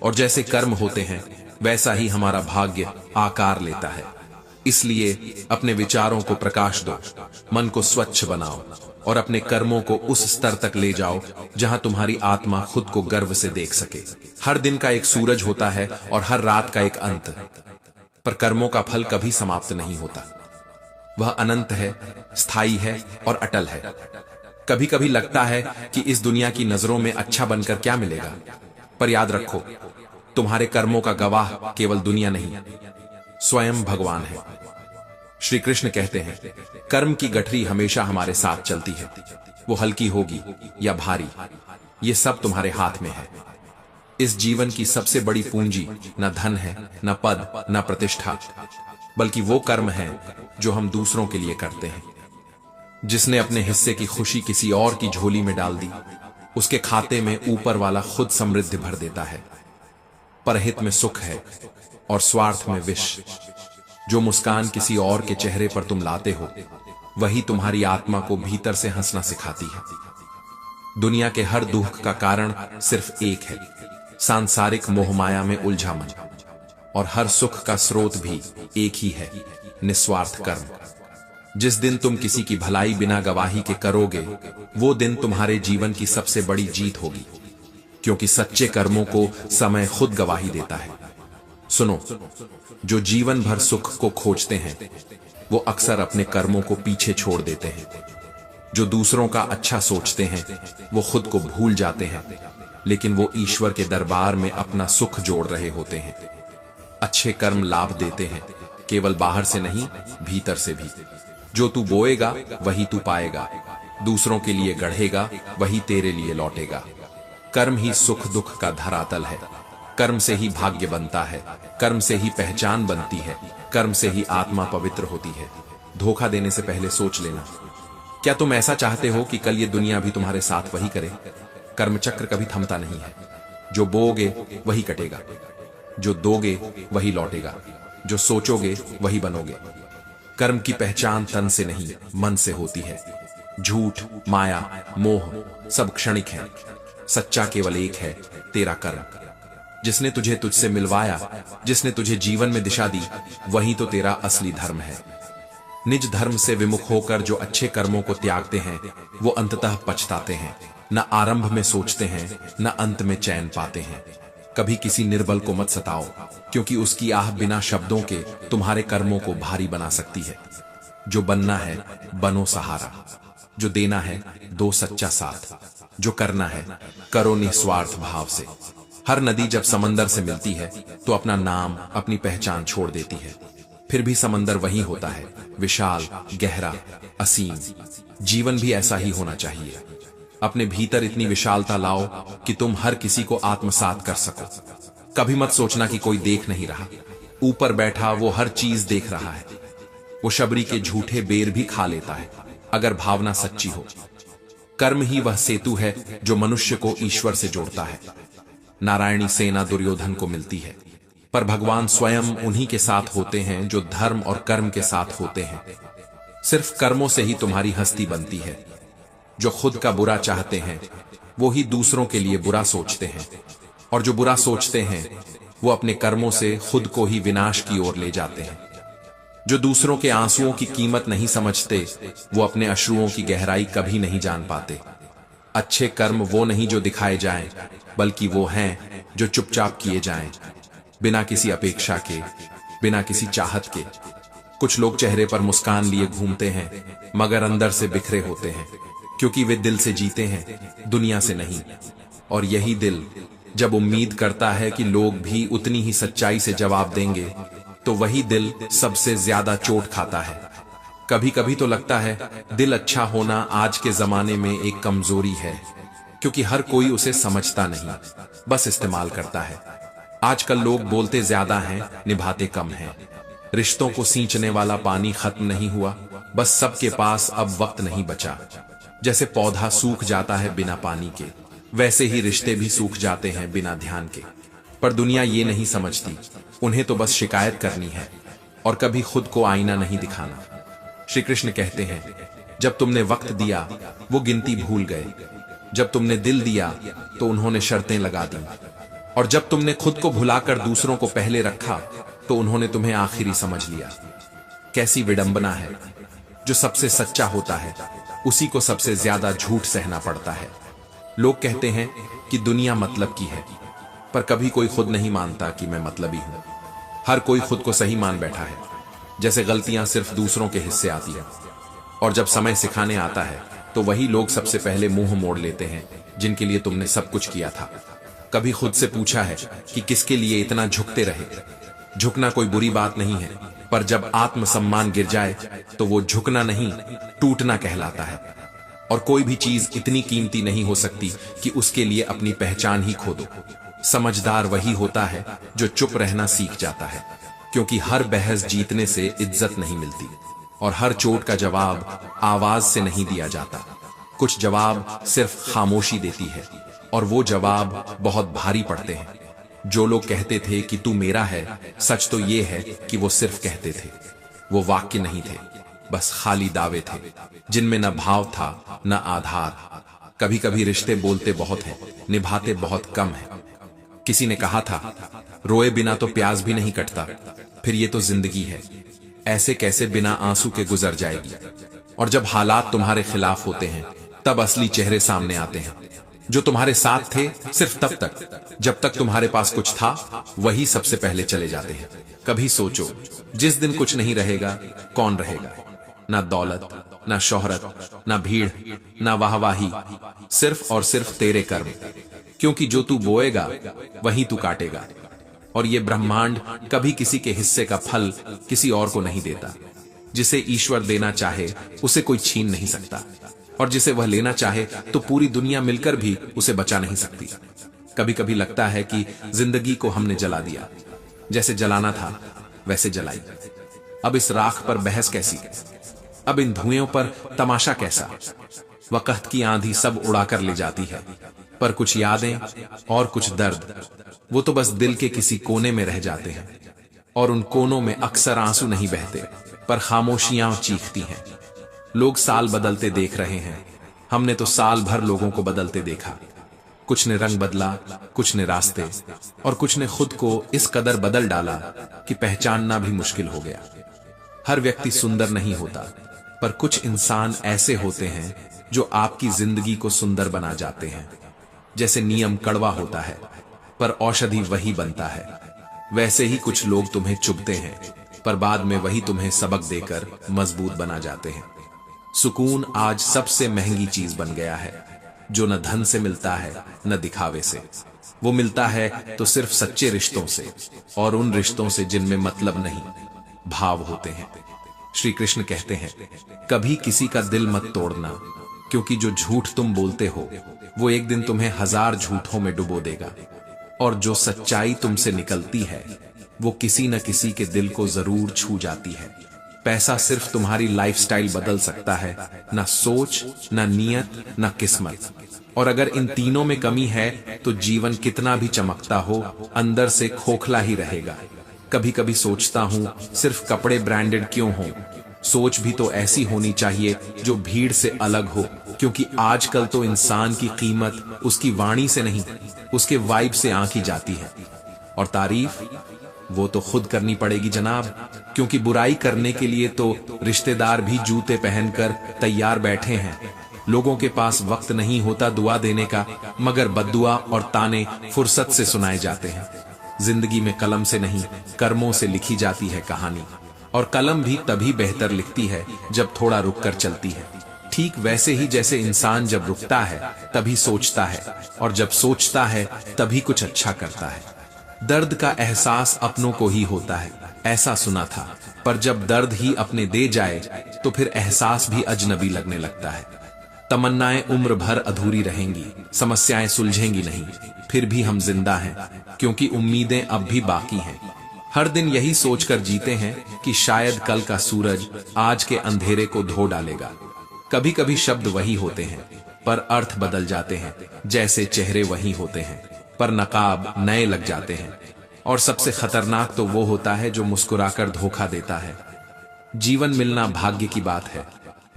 और जैसे कर्म होते हैं वैसा ही हमारा भाग्य आकार लेता है। इसलिए अपने विचारों को प्रकाश दो, मन को स्वच्छ बनाओ और अपने कर्मों को उस स्तर तक ले जाओ जहां तुम्हारी आत्मा खुद को गर्व से देख सके। हर दिन का एक सूरज होता है और हर रात का एक अंत, पर कर्मों का फल कभी समाप्त नहीं होता। वह अनंत है, स्थायी है और अटल है। कभी कभी लगता है कि इस दुनिया की नजरों में अच्छा बनकर क्या मिलेगा, पर याद रखो, तुम्हारे कर्मों का गवाह केवल दुनिया नहीं, स्वयं भगवान है। श्री कृष्ण कहते हैं, कर्म की गठरी हमेशा हमारे साथ चलती है। वो हल्की होगी या भारी, ये सब तुम्हारे हाथ में है। इस जीवन की सबसे बड़ी पूंजी न धन है, न पद, न प्रतिष्ठा, बल्कि वो कर्म है जो हम दूसरों के लिए करते हैं। जिसने अपने हिस्से की खुशी किसी और की झोली में डाल दी, उसके खाते में ऊपर वाला खुद समृद्धि भर देता है। परहित में सुख है और स्वार्थ में विष। जो मुस्कान किसी और के चेहरे पर तुम लाते हो, वही तुम्हारी आत्मा को भीतर से हंसना सिखाती है। दुनिया के हर दुख का कारण सिर्फ एक है, सांसारिक मोहमाया में उलझा मन, और हर सुख का स्रोत भी एक ही है, निस्वार्थ कर्म। जिस दिन तुम किसी की भलाई बिना गवाही के करोगे, वो दिन तुम्हारे जीवन की सबसे बड़ी जीत होगी, क्योंकि सच्चे कर्मों को समय खुद गवाही देता है। सुनो, जो जीवन भर सुख को खोजते हैं, वो अक्सर अपने कर्मों को पीछे छोड़ देते हैं। जो दूसरों का अच्छा सोचते हैं, वो खुद को भूल जाते हैं, लेकिन वो ईश्वर के दरबार में अपना सुख जोड़ रहे होते हैं। अच्छे कर्म लाभ देते हैं, केवल बाहर से नहीं, भीतर से भी। जो तू बोएगा वही तू पाएगा, दूसरों के लिए गढ़ेगा वही तेरे लिए लौटेगा। कर्म ही सुख दुख का धरातल है। कर्म से ही भाग्य बनता है, कर्म से ही पहचान बनती है, कर्म से ही आत्मा पवित्र होती है। धोखा देने से पहले सोच लेना, क्या तुम ऐसा चाहते हो कि कल ये दुनिया भी तुम्हारे साथ वही करे? कर्म चक्र कभी थमता नहीं है। जो बोओगे वही कटेगा, जो दोगे वही लौटेगा, जो सोचोगे वही बनोगे। कर्म की पहचान तन से नहीं मन से होती है। झूठ, माया, मोह सब क्षणिक है। सच्चा केवल एक है, तेरा कर्म। जिसने तुझे तुझसे मिलवाया, जिसने तुझे जीवन में दिशा दी, वही तो तेरा असली धर्म है। निज धर्म से विमुख होकर जो अच्छे कर्मों को त्यागते हैं, वो अंततः पछताते हैं। न आरंभ में सोचते हैं, न अंत में चैन पाते हैं। कभी किसी निर्बल को मत सताओ, क्योंकि उसकी आह बिना शब्दों के तुम्हारे कर्मों को भारी बना सकती है। जो बनना है बनो सहारा, जो देना है दो सच्चा साथ, जो करना है करो निस्वार्थ भाव से। हर नदी जब समंदर से मिलती है तो अपना नाम, अपनी पहचान छोड़ देती है। फिर भी समंदर वही होता है, विशाल, गहरा, असीम। जीवन भी ऐसा ही होना चाहिए। अपने भीतर इतनी विशालता लाओ कि तुम हर किसी को आत्मसात कर सको। कभी मत सोचना कि कोई देख नहीं रहा। ऊपर बैठा वो हर चीज देख रहा है। वो शबरी के झूठे बेर भी खा लेता है, अगर भावना सच्ची हो। कर्म ही वह सेतु है जो मनुष्य को ईश्वर से जोड़ता है। नारायणी सेना दुर्योधन को मिलती है, पर भगवान स्वयं उन्हीं के साथ होते हैं जो धर्म और कर्म के साथ होते हैं। सिर्फ कर्मों से ही तुम्हारी हस्ती बनती है। जो खुद का बुरा चाहते हैं वो ही दूसरों के लिए बुरा सोचते हैं, और जो बुरा सोचते हैं वो अपने कर्मों से खुद को ही विनाश की ओर ले जाते हैं। जो दूसरों के आंसुओं की कीमत नहीं समझते, वो अपने अश्रुओं की गहराई कभी नहीं जान पाते। अच्छे कर्म वो नहीं जो दिखाए जाएं, बल्कि वो हैं जो चुपचाप किए जाएं, बिना किसी अपेक्षा के, बिना किसी चाहत के। कुछ लोग चेहरे पर मुस्कान लिए घूमते हैं, मगर अंदर से बिखरे होते हैं, क्योंकि वे दिल से जीते हैं, दुनिया से नहीं। और यही दिल जब उम्मीद करता है कि लोग भी उतनी ही सच्चाई से जवाब देंगे, तो वही दिल सबसे ज्यादा चोट खाता है। कभी कभी तो लगता है दिल अच्छा होना आज के जमाने में एक कमजोरी है, क्योंकि हर कोई उसे समझता नहीं, बस इस्तेमाल करता है। आजकल लोग बोलते ज्यादा हैं, निभाते कम हैं। रिश्तों को सींचने वाला पानी खत्म नहीं हुआ, बस सबके पास अब वक्त नहीं बचा। जैसे पौधा सूख जाता है बिना पानी के, वैसे ही रिश्ते भी सूख जाते हैं बिना ध्यान के। पर दुनिया ये नहीं समझती, उन्हें तो बस शिकायत करनी है और कभी खुद को आईना नहीं दिखाना। श्री कृष्ण कहते हैं, जब तुमने वक्त दिया वो गिनती भूल गए, जब तुमने दिल दिया तो उन्होंने शर्तें लगा दी, और जब तुमने खुद को भुलाकर दूसरों को पहले रखा तो उन्होंने तुम्हें आखिरी समझ लिया। कैसी विडंबना है, जो सबसे सच्चा होता है उसी को सबसे ज्यादा झूठ सहना पड़ता है। लोग कहते हैं कि दुनिया मतलब की है, पर कभी कोई खुद नहीं मानता कि मैं मतलबी हूं। हर कोई खुद को सही मान बैठा है, जैसे गलतियां सिर्फ दूसरों के हिस्से आती हैं, और जब समय सिखाने आता है तो वही लोग सबसे पहले मुंह मोड़ लेते हैं जिनके लिए तुमने सब कुछ किया था। कभी खुद से पूछा है कि किसके लिए इतना झुकते रहे? झुकना कोई बुरी बात नहीं है, पर जब आत्मसम्मान गिर जाए तो वो झुकना नहीं, टूटना कहलाता है। और कोई भी चीज इतनी कीमती नहीं हो सकती कि उसके लिए अपनी पहचान ही खो दो। समझदार वही होता है जो चुप रहना सीख जाता है, क्योंकि हर बहस जीतने से इज्जत नहीं मिलती, और हर चोट का जवाब आवाज से नहीं दिया जाता। कुछ जवाब सिर्फ खामोशी देती है, और वो जवाब बहुत भारी पड़ते हैं। जो लोग कहते थे कि तू मेरा है, सच तो ये है कि वो सिर्फ कहते थे। वो वाक्य नहीं थे, बस खाली दावे थे, जिनमें न भाव था न आधार। कभी कभी रिश्ते बोलते बहुत हैं, निभाते बहुत कम है। किसी ने कहा था, रोए बिना तो प्यास भी नहीं कटता। फिर ये तो जिंदगी है, ऐसे कैसे बिना आंसू के गुजर जाएगी? और जब हालात तुम्हारे खिलाफ होते हैं तब असली चेहरे सामने आते हैं। जो तुम्हारे साथ थे सिर्फ तब तक जब तक तुम्हारे पास कुछ था, वही सबसे पहले चले जाते हैं। कभी सोचो, जिस दिन कुछ नहीं रहेगा, कौन रहेगा? ना दौलत, ना शोहरत, ना भीड़, ना वाहवाही, सिर्फ और सिर्फ तेरे कर्म। क्योंकि जो तू बोएगा वही तू काटेगा, और ये ब्रह्मांड कभी किसी के हिस्से का फल किसी और को नहीं देता। जिसे ईश्वर देना चाहे उसे कोई छीन नहीं सकता, और जिसे वह लेना चाहे तो पूरी दुनिया मिलकर भी उसे बचा नहीं सकती। कभी कभी लगता है कि जिंदगी को हमने जला दिया, जैसे जलाना था वैसे जलाई। अब इस राख पर बहस कैसी, अब इन धुएं पर तमाशा कैसा। वक्त की आंधी सब उड़ाकर ले जाती है, पर कुछ यादें और कुछ दर्द, वो तो बस दिल के किसी कोने में रह जाते हैं। और उन कोनों में अक्सर आंसू नहीं बहते, पर खामोशियां चीखती हैं। लोग साल बदलते देख रहे हैं, हमने तो साल भर लोगों को बदलते देखा। कुछ ने रंग बदला, कुछ ने रास्ते, और कुछ ने खुद को इस कदर बदल डाला कि पहचानना भी मुश्किल हो गया। हर व्यक्ति सुंदर नहीं होता, पर कुछ इंसान ऐसे होते हैं जो आपकी जिंदगी को सुंदर बना जाते हैं। जैसे नियम कड़वा होता है, पर औषधि वही बनता है, वैसे ही कुछ लोग तुम्हें चुभते हैं, पर बाद में वही तुम्हें सबक देकर मजबूत बना जाते हैं। सुकून आज सबसे महंगी चीज बन गया है, जो न धन से मिलता है न दिखावे से। वो मिलता है तो सिर्फ सच्चे रिश्तों से, और उन रिश्तों से जिनमें मतलब नहीं, भाव होते हैं। श्री कृष्ण कहते हैं, कभी किसी का दिल मत तोड़ना, क्योंकि जो झूठ तुम बोलते हो वो एक दिन तुम्हें 1000 झूठों में डुबो देगा। और जो सच्चाई तुमसे निकलती है वो किसी न किसी के दिल को जरूर छू जाती है। पैसा सिर्फ तुम्हारी लाइफस्टाइल बदल सकता है, ना सोच, ना नियत, ना किस्मत। और अगर इन तीनों में कमी है तो जीवन कितना भी चमकता हो, अंदर से खोखला ही रहेगा। कभी कभी सोचता हूं, सिर्फ कपड़े ब्रांडेड क्यों हों, सोच भी तो ऐसी होनी चाहिए जो भीड़ से अलग हो। क्योंकि आजकल तो इंसान की कीमत उसकी वाणी से नहीं, उसके वाइब से आंकी जाती है। और तारीफ वो तो खुद करनी पड़ेगी जनाब, क्योंकि बुराई करने के लिए तो रिश्तेदार भी जूते पहनकर तैयार बैठे हैं। लोगों के पास वक्त नहीं होता दुआ देने का, मगर बद्दुआ और ताने फुर्सत से सुनाए जाते हैं। जिंदगी में कलम से नहीं, कर्मों से लिखी जाती है कहानी, और कलम भी तभी बेहतर लिखती है जब थोड़ा रुक कर चलती है। ठीक वैसे ही जैसे इंसान जब रुकता है तभी सोचता है, और जब सोचता है तभी कुछ अच्छा करता है। दर्द का एहसास अपनों को ही होता है, ऐसा सुना था, पर जब दर्द ही अपने दे जाए तो फिर एहसास भी अजनबी लगने लगता है। तमन्नाएं उम्र भर अधूरी रहेंगी, समस्याएं सुलझेंगी नहीं, फिर भी हम जिंदा हैं, क्योंकि उम्मीदें अब भी बाकी हैं। हर दिन यही सोचकर जीते हैं कि शायद कल का सूरज आज के अंधेरे को धो डालेगा। कभी कभी शब्द वही होते हैं, पर अर्थ बदल जाते हैं। जैसे चेहरे वही होते हैं, पर नकाब नए लग जाते हैं। और सबसे खतरनाक तो वो होता है जो मुस्कुराकर धोखा देता है। जीवन मिलना भाग्य की बात है,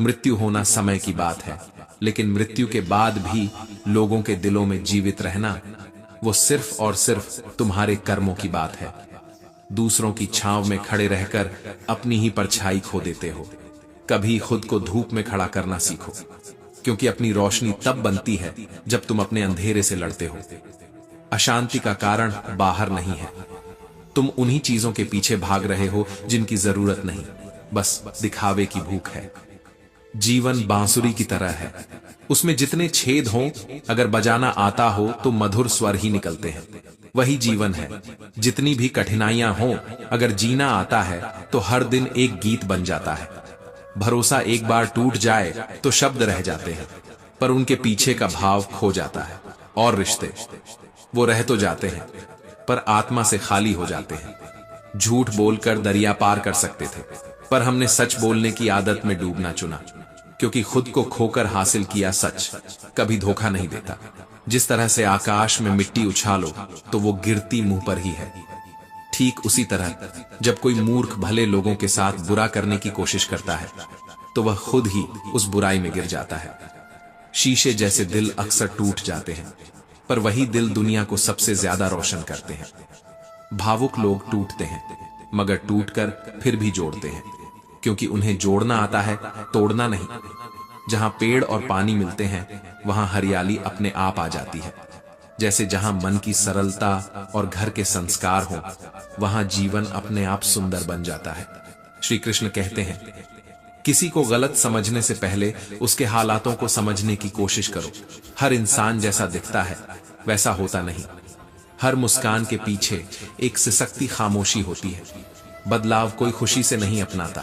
मृत्यु होना समय की बात है, लेकिन मृत्यु के बाद भी लोगों के दिलों में जीवित रहना, वो सिर्फ और सिर्फ तुम्हारे कर्मों की बात है। दूसरों की छांव में खड़े रहकर अपनी ही परछाई खो देते हो। कभी खुद को धूप में खड़ा करना सीखो, क्योंकि अपनी रोशनी तब बनती है जब तुम अपने अंधेरे से लड़ते हो। अशांति का कारण बाहर नहीं है, तुम उन्हीं चीजों के पीछे भाग रहे हो जिनकी जरूरत नहीं, बस दिखावे की भूख है। जीवन बांसुरी की तरह है, उसमें जितने छेद हों, अगर बजाना आता हो तो मधुर स्वर ही निकलते हैं। वही जीवन है, जितनी भी कठिनाइयां हों, अगर जीना आता है तो हर दिन एक गीत बन जाता है। भरोसा एक बार टूट जाए तो शब्द रह जाते हैं, पर उनके पीछे का भाव खो जाता है। और रिश्ते वो रह तो जाते हैं, पर आत्मा से खाली हो जाते हैं। झूठ बोलकर दरिया पार कर सकते थे, पर हमने सच बोलने की आदत में डूबना चुना, क्योंकि खुद को खोकर हासिल किया सच कभी धोखा नहीं देता। जिस तरह से आकाश में मिट्टी उछालो तो वो गिरती मुंह पर ही है, ठीक उसी तरह जब कोई मूर्ख भले लोगों के साथ बुरा करने की कोशिश करता है तो वह खुद ही उस बुराई में गिर जाता है। शीशे जैसे दिल अक्सर टूट जाते हैं, पर वही दिल दुनिया को सबसे ज्यादा रोशन करते हैं। भावुक लोग टूटते हैं, मगर टूटकर फिर भी जोड़ते हैं, क्योंकि उन्हें जोड़ना आता है, तोड़ना नहीं। जहां पेड़ और पानी मिलते हैं वहां हरियाली अपने आप आ जाती है। जैसे जहां मन की सरलता और घर के संस्कार हो, वहां जीवन अपने आप सुंदर बन जाता है। श्री कृष्ण कहते हैं, किसी को गलत समझने से पहले उसके हालातों को समझने की कोशिश करो। हर इंसान जैसा दिखता है वैसा होता नहीं। हर मुस्कान के पीछे एक सिसकती खामोशी होती है। बदलाव कोई खुशी से नहीं अपनाता,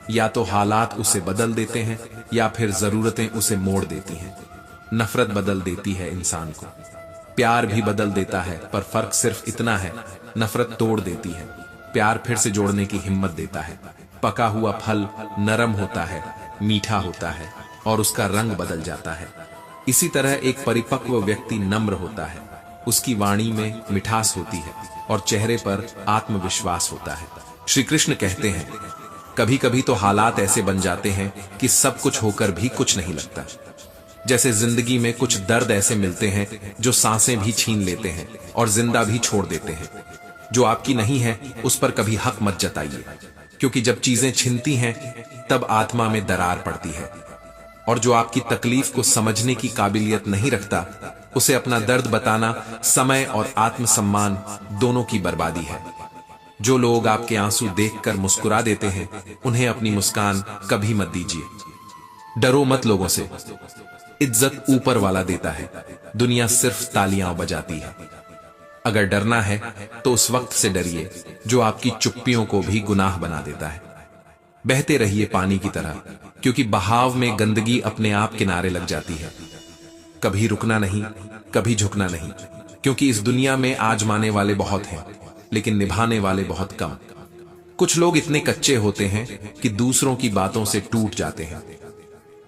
या तो हालात उसे बदल देते हैं या फिर जरूरतें उसे मोड़ देती हैं। नफरत बदल देती है इंसान को, प्यार भी बदल देता है, पर फर्क सिर्फ इतना है, नफरत तोड़ देती है, प्यार फिर से जोड़ने की हिम्मत देता है। पका हुआ फल नरम होता है, मीठा होता है और उसका रंग बदल जाता है। इसी तरह एक परिपक्व व्यक्ति नम्र होता है, उसकी वाणी में मिठास होती है और चेहरे पर आत्मविश्वास होता है। श्री कृष्ण कहते हैं, कभी कभी तो हालात ऐसे बन जाते हैं कि सब कुछ होकर भी कुछ नहीं लगता। जैसे जिंदगी में कुछ दर्द ऐसे मिलते हैं जो सांसें भी छीन लेते हैं और जिंदा भी छोड़ देते हैं। जो आपकी नहीं है उस पर कभी हक मत जताइए, क्योंकि जब चीजें छिनती हैं तब आत्मा में दरार पड़ती है। और जो आपकी तकलीफ को समझने की काबिलियत नहीं रखता, उसे अपना दर्द बताना समय और आत्मसम्मान दोनों की बर्बादी है। जो लोग आपके आंसू देखकर मुस्कुरा देते हैं, उन्हें अपनी मुस्कान कभी मत दीजिए। डरो मत लोगों से, इज्जत ऊपर वाला देता है, दुनिया सिर्फ तालियां बजाती है। अगर डरना है तो उस वक्त से डरिए जो आपकी चुप्पियों को भी गुनाह बना देता है। बहते रहिए पानी की तरह, क्योंकि बहाव में गंदगी अपने आप किनारे लग जाती है। कभी रुकना नहीं, कभी झुकना नहीं, क्योंकि इस दुनिया में आजमाने वाले बहुत हैं, लेकिन निभाने वाले बहुत कम। कुछ लोग इतने कच्चे होते हैं कि दूसरों की बातों से टूट जाते हैं।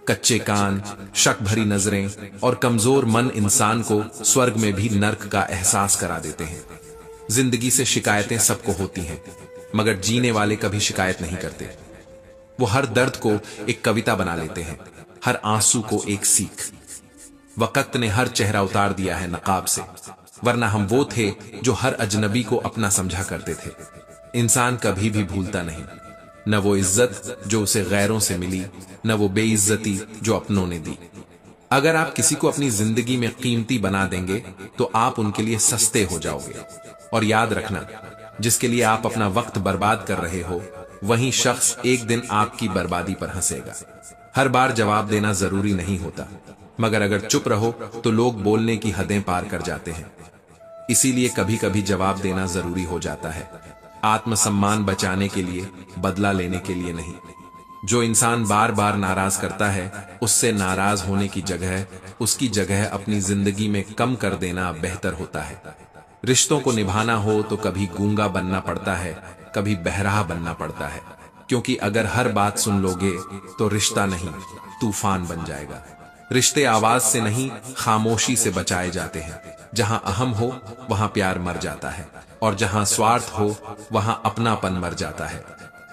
कच्चे कान, शक भरी नजरें और कमजोर मन इंसान को स्वर्ग में भी नर्क का एहसास करा देते हैं। जिंदगी से शिकायतें सबको होती हैं, मगर जीने वाले कभी शिकायत नहीं करते। वो हर दर्द को एक कविता बना लेते हैं, हर आंसू को एक सीख। वक्त ने हर चेहरा उतार दिया है नकाब से, वरना हम वो थे जो हर अजनबी को अपना समझा करते थे। इंसान कभी भी भूलता नहीं, न वो इज्जत जो उसे गैरों से मिली, न वो बेइज्जती जो अपनों ने दी। अगर आप किसी को अपनी जिंदगी में कीमती बना देंगे तो आप उनके लिए सस्ते हो जाओगे। और याद रखना, जिसके लिए आप अपना वक्त बर्बाद कर रहे हो, वही शख्स एक दिन आपकी बर्बादी पर हंसेगा। हर बार जवाब देना जरूरी नहीं होता, मगर अगर चुप रहो तो लोग बोलने की हदें पार कर जाते हैं। इसीलिए कभी कभी जवाब देना जरूरी हो जाता है, आत्मसम्मान बचाने के लिए, बदला लेने के लिए नहीं। जो इंसान बार बार नाराज करता है, उससे नाराज होने की जगह उसकी जगह अपनी जिंदगी में कम कर देना बेहतर होता है। रिश्तों को निभाना हो तो कभी गूंगा बनना पड़ता है, कभी बहरा बनना पड़ता है, क्योंकि अगर हर बात सुन लोगे तो रिश्ता नहीं तूफान बन जाएगा। रिश्ते आवाज से नहीं, खामोशी से बचाए जाते हैं। जहां अहम हो वहां प्यार मर जाता है, और जहां स्वार्थ हो वहां अपनापन मर जाता है।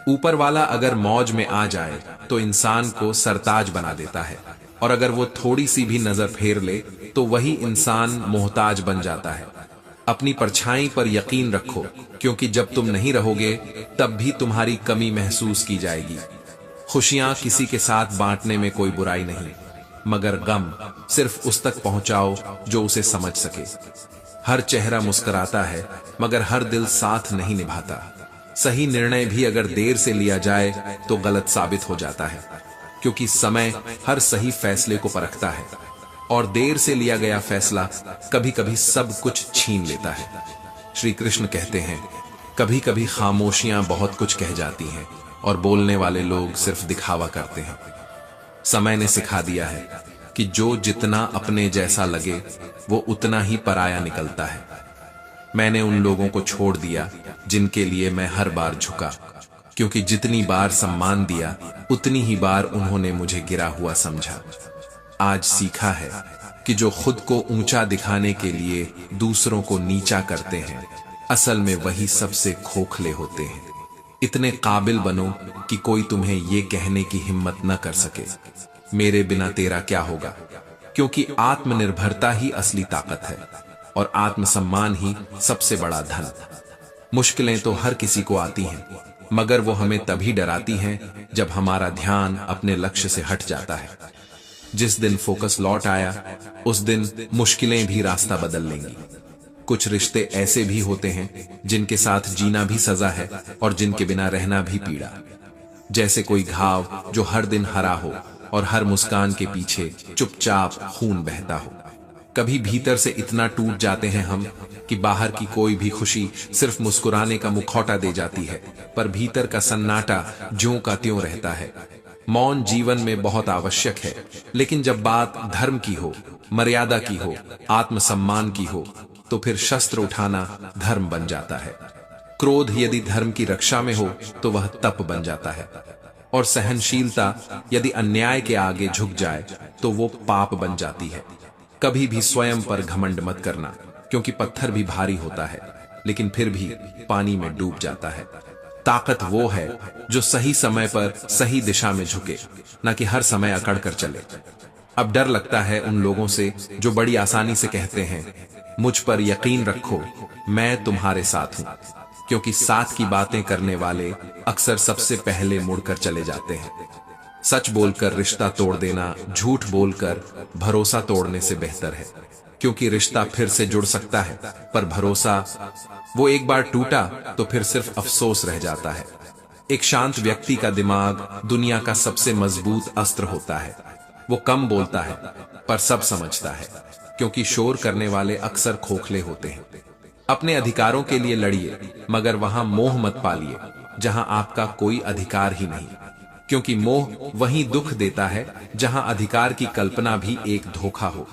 ऊपर वाला अगर मौज में आ जाए तो इंसान को सरताज बना देता है, और अगर वो थोड़ी सी भी नजर फेर ले तो वही इंसान मोहताज बन जाता है। अपनी परछाई पर यकीन रखो, क्योंकि जब तुम नहीं रहोगे तब भी तुम्हारी कमी महसूस की जाएगी। खुशियां किसी के साथ बांटने में कोई बुराई नहीं, मगर गम सिर्फ उस तक पहुंचाओ जो उसे समझ सके। हर चेहरा मुस्कुराता है, मगर हर दिल साथ नहीं निभाता। सही निर्णय भी अगर देर से लिया जाए तो गलत साबित हो जाता है, क्योंकि समय हर सही फैसले को परखता है, और देर से लिया गया फैसला कभी कभी सब कुछ छीन लेता है। श्री कृष्ण कहते हैं, कभी कभी खामोशियां बहुत कुछ कह जाती हैं और बोलने वाले लोग सिर्फ दिखावा करते हैं। समय ने सिखा दिया है कि जो जितना अपने जैसा लगे वो उतना ही पराया निकलता है। मैंने उन लोगों को छोड़ दिया जिनके लिए मैं हर बार झुका, क्योंकि जितनी बार सम्मान दिया उतनी ही बार उन्होंने मुझे गिरा हुआ समझा। आज सीखा है कि जो खुद को ऊंचा दिखाने के लिए दूसरों को नीचा करते हैं, असल में वही सबसे खोखले होते हैं। इतने काबिल बनो कि कोई तुम्हें ये कहने की हिम्मत न कर सके, मेरे बिना तेरा क्या होगा, क्योंकि आत्मनिर्भरता ही असली ताकत है और आत्मसम्मान ही सबसे बड़ा धन। मुश्किलें तो हर किसी को आती हैं, मगर वो हमें तभी डराती हैं जब हमारा ध्यान अपने लक्ष्य से हट जाता है। जिस दिन फोकस लौट आया, उस दिन मुश्किलें भी रास्ता बदल लेंगी। कुछ रिश्ते ऐसे भी होते हैं जिनके साथ जीना भी सजा है और जिनके बिना रहना भी पीड़ा। जैसे कोई घाव जो हर दिन हरा हो और हर मुस्कान के पीछे चुपचाप खून बहता हो। कभी भीतर से इतना टूट जाते हैं हम कि बाहर की कोई भी खुशी सिर्फ मुस्कुराने का मुखौटा दे जाती है, पर भीतर का सन्नाटा ज्यों का त्यों रहता है। मौन जीवन में बहुत आवश्यक है, लेकिन जब बात धर्म की हो, मर्यादा की हो, आत्मसम्मान की हो, तो फिर शस्त्र उठाना धर्म बन जाता है। क्रोध यदि धर्म की रक्षा में हो तो वह तप बन जाता है, और सहनशीलता यदि अन्याय के आगे झुक जाए तो वो पाप बन जाती है। कभी भी स्वयं पर घमंड मत करना, क्योंकि पत्थर भी भारी होता है लेकिन फिर भी पानी में डूब जाता है। ताकत वो है जो सही समय पर सही दिशा में झुके, न कि हर समय अकड़ कर चले। अब डर लगता है उन लोगों से जो बड़ी आसानी से कहते हैं, मुझ पर यकीन रखो, मैं तुम्हारे साथ हूं, क्योंकि साथ की बातें करने वाले अक्सर सबसे पहले मुड़कर चले जाते हैं। सच बोलकर रिश्ता तोड़ देना झूठ बोलकर भरोसा तोड़ने से बेहतर है, क्योंकि रिश्ता फिर से जुड़ सकता है, पर भरोसा वो एक बार टूटा तो फिर सिर्फ अफसोस रह जाता है। एक शांत व्यक्ति का दिमाग दुनिया का सबसे मजबूत अस्त्र होता है। वो कम बोलता है पर सब समझता है, क्योंकि शोर करने वाले अक्सर खोखले होते हैं। अपने अधिकारों के लिए लड़िए, मगर वहां मोह मत पालिए जहां आपका कोई अधिकार ही नहीं, क्योंकि मोह वहीं दुख देता है जहां अधिकार की कल्पना भी एक धोखा हो।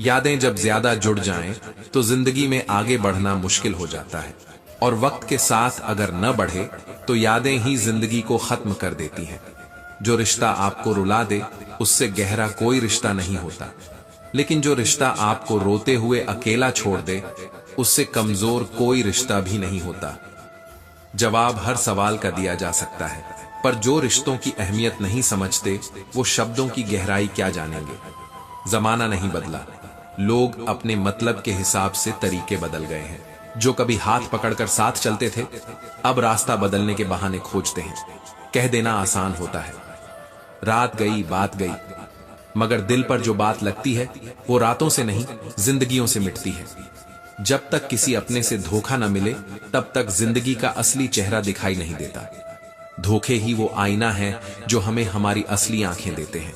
यादें जब ज्यादा जुड़ जाएं तो जिंदगी में आगे बढ़ना मुश्किल हो जाता है, और वक्त के साथ अगर न बढ़े तो यादें ही जिंदगी को खत्म कर देती हैं। जो रिश्ता आपको रुला दे उससे गहरा कोई रिश्ता नहीं होता, लेकिन जो रिश्ता आपको रोते हुए अकेला छोड़ दे उससे कमजोर कोई रिश्ता भी नहीं होता। जवाब हर सवाल का दिया जा सकता है, पर जो रिश्तों की अहमियत नहीं समझते वो शब्दों की गहराई क्या जानेंगे। जमाना नहीं बदला, लोग अपने मतलब के हिसाब से तरीके बदल गए हैं। जो कभी हाथ पकड़कर साथ चलते थे अब रास्ता बदलने के बहाने खोजते हैं। कह देना आसान होता है, रात गई बात गई, मगर दिल पर जो बात लगती है वो रातों से नहीं जिंदगियों से मिटती है। जब तक किसी अपने से धोखा न मिले तब तक जिंदगी का असली चेहरा दिखाई नहीं देता। धोखे ही वो आईना है जो हमें हमारी असली आंखें देते हैं।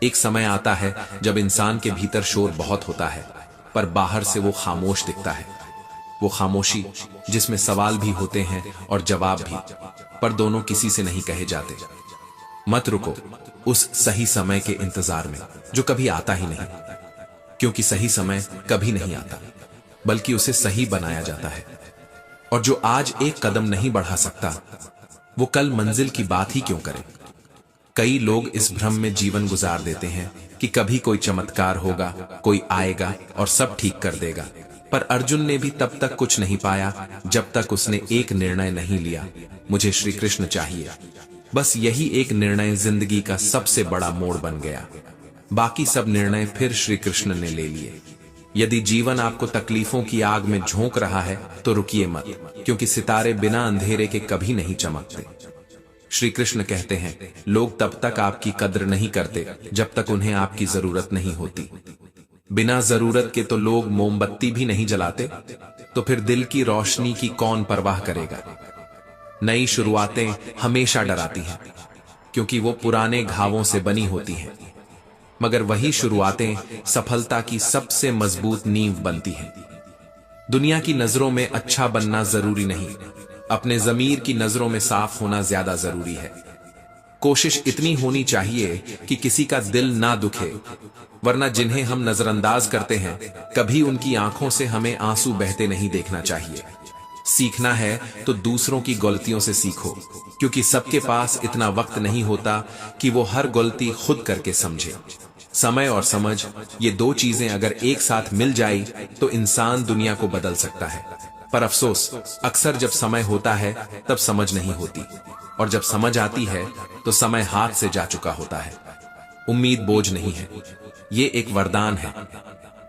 एक समय आता है जब इंसान के भीतर शोर बहुत होता है, पर बाहर से वो खामोश दिखता है। वो खामोशी जिसमें सवाल भी होते हैं और जवाब भी, पर दोनों किसी से नहीं कहे जाते। मत रुको उस सही समय के इंतजार में जो कभी आता ही नहीं, क्योंकि सही समय कभी नहीं आता, बल्कि उसे सही बनाया जाता है। और जो आज एक कदम नहीं बढ़ा सकता वो कल मंजिल की बात ही क्यों करे। कई लोग इस भ्रम में जीवन गुजार देते हैं कि कभी कोई चमत्कार होगा, कोई आएगा और सब ठीक कर देगा, पर अर्जुन ने भी तब तक कुछ नहीं पाया जब तक उसने एक निर्णय नहीं लिया, मुझे श्री कृष्ण चाहिए। बस यही एक निर्णय जिंदगी का सबसे बड़ा मोड़ बन गया। बाकी सब निर्णय फिर श्री कृष्ण ने ले लिए। यदि जीवन आपको तकलीफों की आग में झोंक रहा है तो रुकिए मत, क्योंकि सितारे बिना अंधेरे के कभी नहीं चमकते। श्री कृष्ण कहते हैं, लोग तब तक आपकी कद्र नहीं करते जब तक उन्हें आपकी जरूरत नहीं होती। बिना जरूरत के तो लोग मोमबत्ती भी नहीं जलाते, तो फिर दिल की रोशनी की कौन परवाह करेगा। नई शुरुआतें हमेशा डराती हैं, क्योंकि वो पुराने घावों से बनी होती हैं, मगर वही शुरुआतें सफलता की सबसे मजबूत नींव बनती हैं। दुनिया की नजरों में अच्छा बनना जरूरी नहीं, अपने ज़मीर की नजरों में साफ होना ज्यादा जरूरी है। कोशिश इतनी होनी चाहिए कि किसी का दिल ना दुखे, वरना जिन्हें हम नजरअंदाज करते हैं कभी उनकी आंखों से हमें आंसू बहते नहीं देखना चाहिए। सीखना है तो दूसरों की गलतियों से सीखो, क्योंकि सबके पास इतना वक्त नहीं होता कि वो हर गलती खुद करके समझे। समय और समझ, ये दो चीजें अगर एक साथ मिल जाई तो इंसान दुनिया को बदल सकता है। पर अफसोस, अक्सर जब समय होता है तब समझ नहीं होती, और जब समझ आती है तो समय हाथ से जा चुका होता है। उम्मीद बोझ नहीं है, ये एक वरदान है।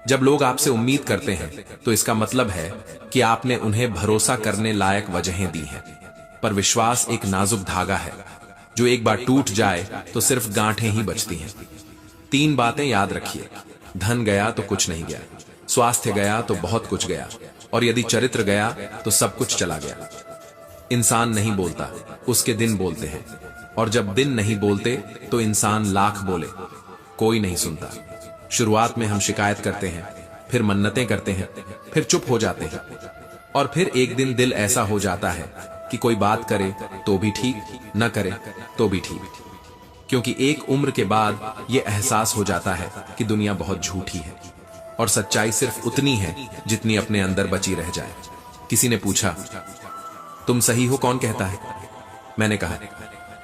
जब लोग आपसे उम्मीद करते हैं तो इसका मतलब है कि आपने उन्हें भरोसा करने लायक वजहें दी हैं। पर विश्वास एक नाजुक धागा है, जो एक बार टूट जाए तो सिर्फ गांठें ही बचती हैं। 3 बातें याद रखिए, धन गया तो कुछ नहीं गया, स्वास्थ्य गया तो बहुत कुछ गया, और यदि चरित्र गया तो सब कुछ चला गया। इंसान नहीं बोलता, उसके दिन बोलते हैं, और जब दिन नहीं बोलते तो इंसान लाख बोले, कोई नहीं सुनता। शुरुआत में हम शिकायत करते हैं, फिर मन्नतें करते हैं, फिर चुप हो जाते हैं, और फिर एक दिन दिल ऐसा हो जाता है कि कोई बात करे तो भी ठीक, न करे तो भी ठीक, क्योंकि एक उम्र के बाद ये एहसास हो जाता है कि दुनिया बहुत झूठी है और सच्चाई सिर्फ उतनी है जितनी अपने अंदर बची रह जाए। किसी ने पूछा, तुम सही हो कौन कहता है? मैंने कहा,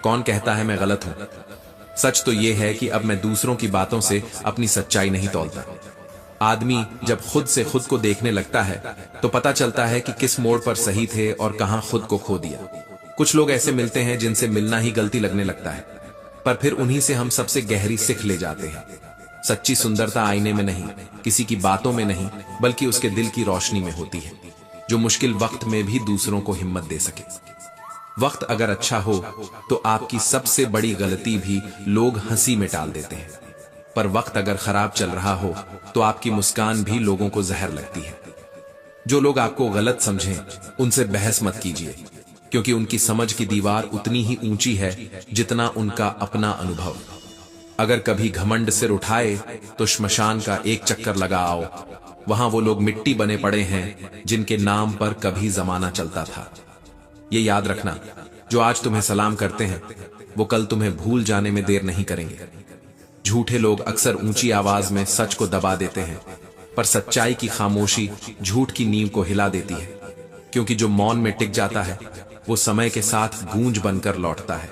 कौन कहता है मैं गलत हूं? सच तो यह है कि अब मैं दूसरों की बातों से अपनी सच्चाई नहीं तौलता। आदमी जब खुद से खुद को देखने लगता है तो पता चलता है कि किस मोड़ पर सही थे और कहां खुद को खो दिया। कुछ लोग ऐसे मिलते हैं जिनसे मिलना ही गलती लगने लगता है, पर फिर उन्हीं से हम सबसे गहरी सीख ले जाते हैं। सच्ची सुंदरता आईने में नहीं, किसी की बातों में नहीं, बल्कि उसके दिल की रोशनी में होती है, जो मुश्किल वक्त में भी दूसरों को हिम्मत दे सके। वक्त अगर अच्छा हो तो आपकी सबसे बड़ी गलती भी लोग हंसी में टाल देते हैं, पर वक्त अगर खराब चल रहा हो तो आपकी मुस्कान भी लोगों को जहर लगती है। जो लोग आपको गलत समझें, उनसे बहस मत कीजिए, क्योंकि उनकी समझ की दीवार उतनी ही ऊंची है जितना उनका अपना अनुभव। अगर कभी घमंड सिर उठाए तो श्मशान का एक चक्कर लगा आओ, वहां वो लोग मिट्टी बने पड़े हैं जिनके नाम पर कभी जमाना चलता था। ये याद रखना, जो आज तुम्हें सलाम करते हैं वो कल तुम्हें भूल जाने में देर नहीं करेंगे। झूठे लोग अक्सर ऊंची आवाज में सच को दबा देते हैं, पर सच्चाई की खामोशी झूठ की नींव को हिला देती है, क्योंकि जो मौन में टिक जाता है वो समय के साथ गूंज बनकर लौटता है।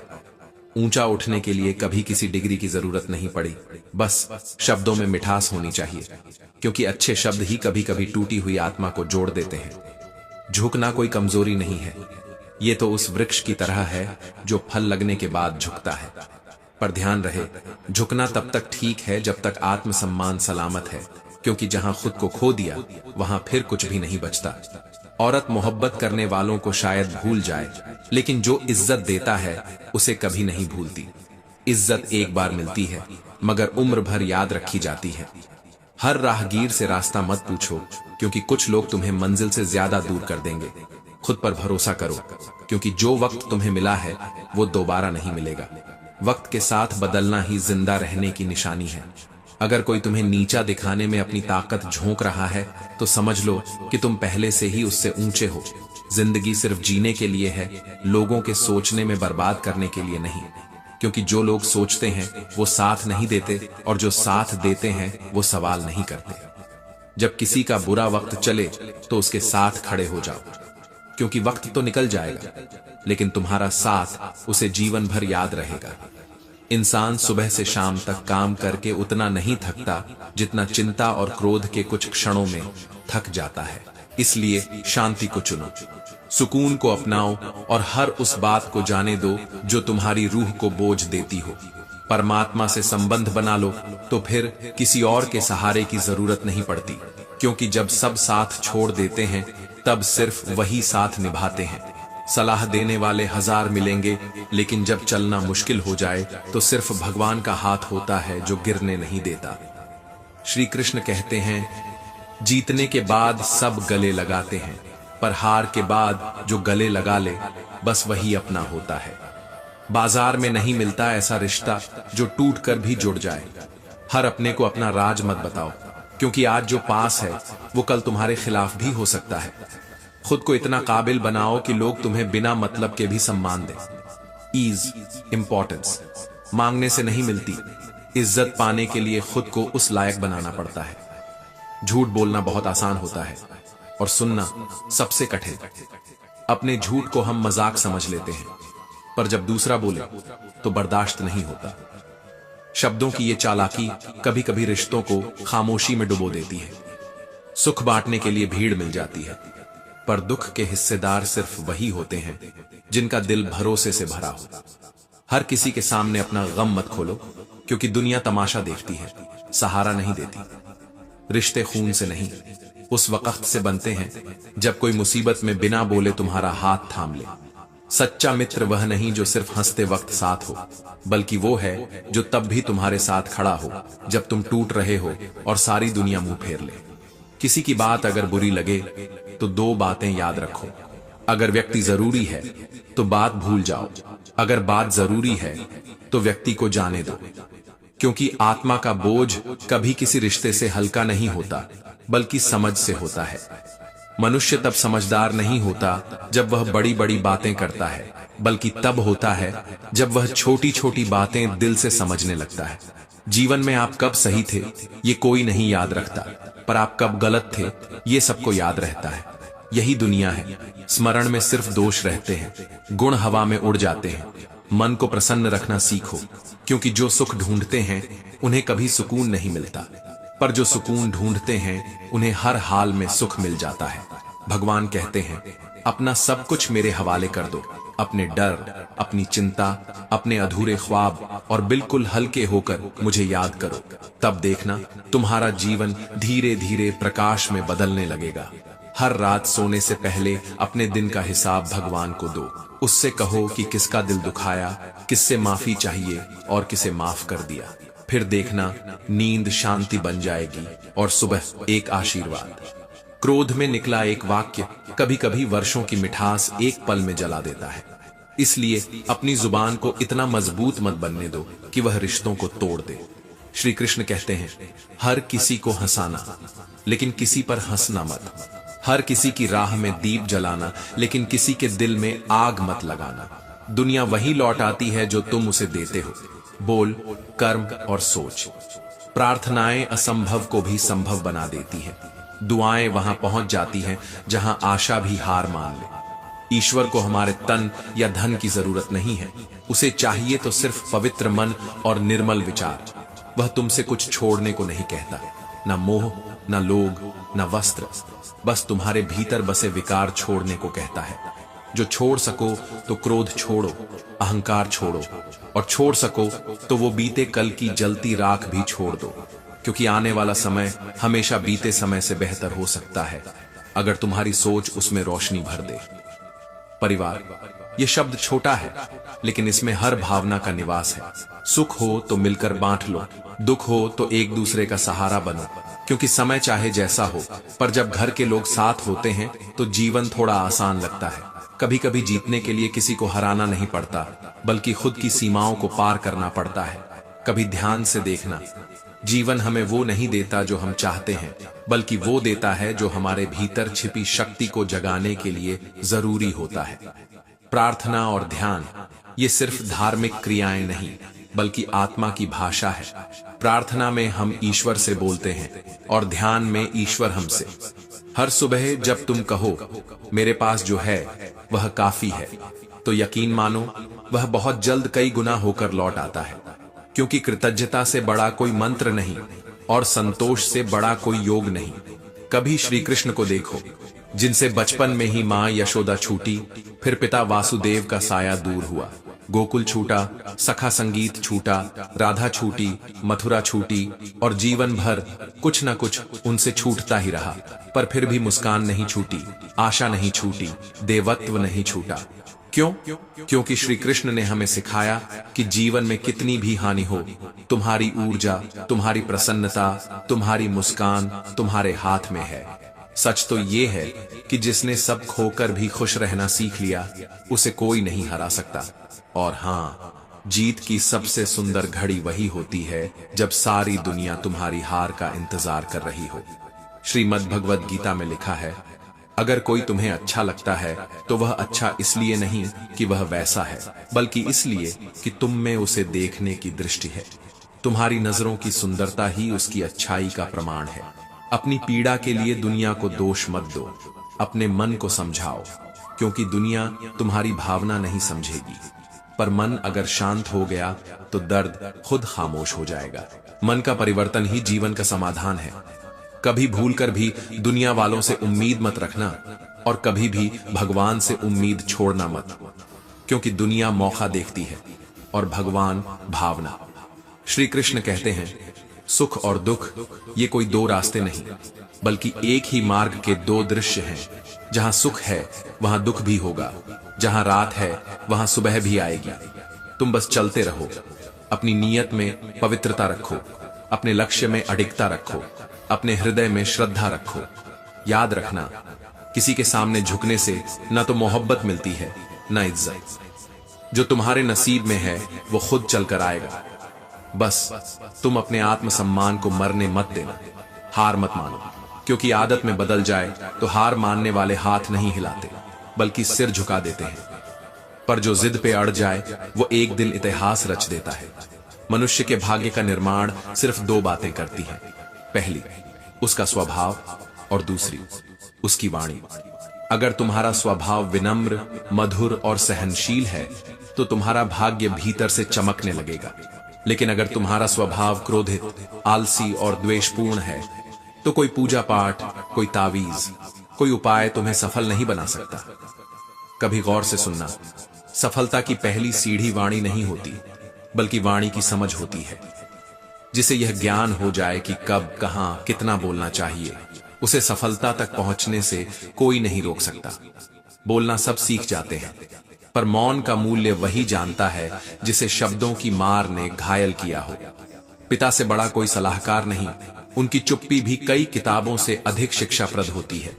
ऊंचा उठने के लिए कभी किसी डिग्री की जरूरत नहीं पड़ी, बस शब्दों में मिठास होनी चाहिए, क्योंकि अच्छे शब्द ही कभी कभी टूटी हुई आत्मा को जोड़ देते हैं। झुकना कोई कमजोरी नहीं है, ये तो उस वृक्ष की तरह है जो फल लगने के बाद झुकता है। पर ध्यान रहे, झुकना तब तक ठीक है जब तक आत्मसम्मान सलामत है, क्योंकि जहां खुद को खो दिया वहां फिर कुछ भी नहीं बचता। औरत मोहब्बत करने वालों को शायद भूल जाए, लेकिन जो इज्जत देता है उसे कभी नहीं भूलती। इज्जत एक बार मिलती है, मगर उम्र भर याद रखी जाती है। हर राहगीर से रास्ता मत पूछो, क्योंकि कुछ लोग तुम्हें मंजिल से ज्यादा दूर कर देंगे। खुद पर भरोसा करो, क्योंकि जो वक्त तुम्हें मिला है वो दोबारा नहीं मिलेगा। वक्त के साथ बदलना ही जिंदा रहने की निशानी है। अगर कोई तुम्हें नीचा दिखाने में अपनी ताकत झोंक रहा है तो समझ लो कि तुम पहले से ही उससे ऊंचे हो। जिंदगी सिर्फ जीने के लिए है, लोगों के सोचने में बर्बाद करने के लिए नहीं, क्योंकि जो लोग सोचते हैं वो साथ नहीं देते, और जो साथ देते हैं वो सवाल नहीं करते। जब किसी का बुरा वक्त चले तो उसके साथ खड़े हो जाओ, क्योंकि वक्त तो निकल जाएगा, लेकिन तुम्हारा साथ उसे जीवन भर याद रहेगा। इंसान सुबह से शाम तक काम करके उतना नहीं थकता जितना चिंता और क्रोध के कुछ क्षणों में थक जाता है। इसलिए शांति को चुनो, सुकून को अपनाओ और हर उस बात को जाने दो जो तुम्हारी रूह को बोझ देती हो। परमात्मा से संबंध बना लो तो फिर किसी और के सहारे की जरूरत नहीं पड़ती, क्योंकि जब सब साथ छोड़ देते हैं तब सिर्फ वही साथ निभाते हैं। सलाह देने वाले हजार मिलेंगे, लेकिन जब चलना मुश्किल हो जाए तो सिर्फ भगवान का हाथ होता है जो गिरने नहीं देता। श्री कृष्ण कहते हैं, जीतने के बाद सब गले लगाते हैं, पर हार के बाद जो गले लगा ले बस वही अपना होता है। बाजार में नहीं मिलता ऐसा रिश्ता जो टूट कर भी जुड़ जाए। हर अपने को अपना राज मत बताओ, क्योंकि आज जो पास है वो कल तुम्हारे खिलाफ भी हो सकता है। खुद को इतना काबिल बनाओ कि लोग तुम्हें बिना मतलब के भी सम्मान दें। ईज, इंपॉर्टेंस मांगने से नहीं मिलती, इज्जत पाने के लिए खुद को उस लायक बनाना पड़ता है। झूठ बोलना बहुत आसान होता है और सुनना सबसे कठिन। अपने झूठ को हम मजाक समझ लेते हैं, पर जब दूसरा बोले तो बर्दाश्त नहीं होता। शब्दों की ये चालाकी कभी कभी रिश्तों को खामोशी में डुबो देती है। सुख बांटने के लिए भीड़ मिल जाती है, पर दुख के हिस्सेदार सिर्फ वही होते हैं जिनका दिल भरोसे से भरा हो। हर किसी के सामने अपना गम मत खोलो, क्योंकि दुनिया तमाशा देखती है, सहारा नहीं देती। रिश्ते खून से नहीं, उस वक्त से बनते हैं जब कोई मुसीबत में बिना बोले तुम्हारा हाथ थाम ले। सच्चा मित्र वह नहीं जो सिर्फ हंसते वक्त साथ हो, बल्कि वो है जो तब भी तुम्हारे साथ खड़ा हो जब तुम टूट रहे हो और सारी दुनिया मुंह फेर ले। किसी की बात अगर बुरी लगे तो दो बातें याद रखो। अगर व्यक्ति जरूरी है तो बात भूल जाओ, अगर बात जरूरी है तो व्यक्ति को जाने दो, क्योंकि आत्मा का बोझ कभी किसी रिश्ते से हल्का नहीं होता, बल्कि समझ से होता है। मनुष्य तब समझदार नहीं होता जब वह बड़ी बड़ी बातें करता है, बल्कि तब होता है जब वह छोटी छोटी बातें दिल से समझने लगता है। जीवन में आप कब सही थे ये कोई नहीं याद रखता, पर आप कब गलत थे ये सबको याद रहता है। यही दुनिया है, स्मरण में सिर्फ दोष रहते हैं, गुण हवा में उड़ जाते हैं। मन को प्रसन्न रखना सीखो, क्योंकि जो सुख ढूंढते हैं उन्हें कभी सुकून नहीं मिलता, पर जो सुकून ढूंढते हैं उन्हें हर हाल में सुख मिल जाता है। भगवान कहते हैं, अपना सब कुछ मेरे हवाले कर दो, अपने डर, अपनी चिंता, अपने अधूरे ख्वाब, और बिल्कुल हल्के होकर मुझे याद करो। तब देखना तुम्हारा जीवन धीरे धीरे प्रकाश में बदलने लगेगा। हर रात सोने से पहले अपने दिन का हिसाब भगवान को दो। उससे कहो कि किसका दिल दुखाया, किससे माफी चाहिए और किसे माफ कर दिया। फिर देखना नींद शांति बन जाएगी और सुबह एक आशीर्वाद। क्रोध में निकला एक वाक्य कभी कभी वर्षों की मिठास एक पल में जला देता है। इसलिए अपनी जुबान को इतना मजबूत मत बनने दो कि वह रिश्तों को तोड़ दे। श्री कृष्ण कहते हैं, हर किसी को हंसाना लेकिन किसी पर हंसना मत। हर किसी की राह में दीप जलाना लेकिन किसी के दिल में आग मत लगाना। दुनिया वही लौट आती है जो तुम उसे देते हो। बोल, कर्म और सोच। प्रार्थनाएं असंभव को भी संभव बना देती हैं। दुआएं वहां पहुंच जाती हैं जहां आशा भी हार मान ले। ईश्वर को हमारे तन या धन की जरूरत नहीं है, उसे चाहिए तो सिर्फ पवित्र मन और निर्मल विचार। वह तुमसे कुछ छोड़ने को नहीं कहता, न मोह, न लोग, न वस्त्र, बस तुम्हारे भीतर बसे विकार छोड़ने को कहता है। जो छोड़ सको तो क्रोध छोड़ो, अहंकार छोड़ो, और छोड़ सको तो वो बीते कल की जलती राख भी छोड़ दो, क्योंकि आने वाला समय हमेशा बीते समय से बेहतर हो सकता है अगर तुम्हारी सोच उसमें रोशनी भर दे। परिवार, ये शब्द छोटा है लेकिन इसमें हर भावना का निवास है। सुख हो तो मिलकर बांट लो, दुख हो तो एक दूसरे का सहारा बनो, क्योंकि समय चाहे जैसा हो, पर जब घर के लोग साथ होते हैं तो जीवन थोड़ा आसान लगता है। कभी कभी जीतने के लिए किसी को हराना नहीं पड़ता, बल्कि खुद की सीमाओं को पार करना पड़ता है। कभी ध्यान से देखना, जीवन हमें वो नहीं देता जो हम चाहते हैं, बल्कि वो देता है जो हमारे भीतर छिपी शक्ति को जगाने के लिए जरूरी होता है। प्रार्थना और ध्यान ये सिर्फ धार्मिक क्रियाएं नहीं, बल्कि आत्मा की भाषा है। प्रार्थना में हम ईश्वर से बोलते हैं और ध्यान में ईश्वर हमसे। हर सुबह जब तुम कहो मेरे पास जो है वह काफी है, तो यकीन मानो वह बहुत जल्द कई गुना होकर लौट आता है, क्योंकि कृतज्ञता से बड़ा कोई मंत्र नहीं और संतोष से बड़ा कोई योग नहीं। कभी श्री कृष्ण को देखो, जिनसे बचपन में ही मां यशोदा छूटी, फिर पिता वासुदेव का साया दूर हुआ, गोकुल छूटा, सखा संगीत छूटा, राधा छूटी, मथुरा छूटी, और जीवन भर कुछ न कुछ उनसे छूटता ही रहा, पर फिर भी मुस्कान नहीं छूटी, आशा नहीं छूटी, देवत्व नहीं छूटा। क्यों? क्योंकि श्री कृष्ण ने हमें सिखाया कि जीवन में कितनी भी हानि हो, तुम्हारी ऊर्जा, तुम्हारी प्रसन्नता, तुम्हारी मुस्कान तुम्हारे हाथ में है। सच तो ये है कि जिसने सब खोकर भी खुश रहना सीख लिया, उसे कोई नहीं हरा सकता। और हाँ, जीत की सबसे सुंदर घड़ी वही होती है जब सारी दुनिया तुम्हारी हार का इंतजार कर रही हो। श्रीमद् भगवद गीता में लिखा है, अगर कोई तुम्हें अच्छा लगता है तो वह अच्छा इसलिए नहीं कि वह वैसा है, बल्कि इसलिए कि तुम में उसे देखने की दृष्टि है। तुम्हारी नजरों की सुंदरता ही उसकी अच्छाई का प्रमाण है। अपनी पीड़ा के लिए दुनिया को दोष मत दो, अपने मन को समझाओ, क्योंकि दुनिया तुम्हारी भावना नहीं समझेगी, पर मन अगर शांत हो गया तो दर्द खुद खामोश हो जाएगा। मन का परिवर्तन ही जीवन का समाधान है। कभी भूलकर भी दुनिया वालों से उम्मीद मत रखना, और कभी भी भगवान से उम्मीद छोड़ना मत, क्योंकि दुनिया मौका देखती है और भगवान भावना। श्री कृष्ण कहते हैं, सुख और दुख ये कोई दो रास्ते नहीं, बल्कि एक ही मार्ग के दो दृश्य हैं। जहां सुख है वहां दुख भी होगा, जहां रात है वहां सुबह भी आएगी। तुम बस चलते रहो, अपनी नीयत में पवित्रता रखो, अपने लक्ष्य में अडिगता रखो, अपने हृदय में श्रद्धा रखो। याद रखना, किसी के सामने झुकने से न तो मोहब्बत मिलती है न इज्जत। जो तुम्हारे नसीब में है वो खुद चलकर आएगा। बस तुम अपने आत्मसम्मान को मरने मत देना, हार मत मानो। क्योंकि आदत में बदल जाए तो हार मानने वाले हाथ नहीं हिलाते बल्कि सिर झुका देते हैं, पर जो जिद पे अड़ जाए वो एक दिन इतिहास रच देता है। मनुष्य के भाग्य का निर्माण सिर्फ दो बातें करती हैं, पहली उसका स्वभाव और दूसरी उसकी वाणी। अगर तुम्हारा स्वभाव विनम्र, मधुर और सहनशील है तो तुम्हारा भाग्य भीतर से चमकने लगेगा। लेकिन अगर तुम्हारा स्वभाव क्रोधित, आलसी और द्वेषपूर्ण है तो कोई पूजा पाठ, कोई तावीज, कोई उपाय तुम्हें सफल नहीं बना सकता। कभी गौर से सुनना, सफलता की पहली सीढ़ी वाणी नहीं होती बल्कि वाणी की समझ होती है। जिसे यह ज्ञान हो जाए कि कब, कहां, कितना बोलना चाहिए, उसे सफलता तक पहुंचने से कोई नहीं रोक सकता। बोलना सब सीख जाते हैं, पर मौन का मूल्य वही जानता है जिसे शब्दों की मार ने घायल किया हो। पिता से बड़ा कोई सलाहकार नहीं, उनकी चुप्पी भी कई किताबों से अधिक शिक्षाप्रद होती है।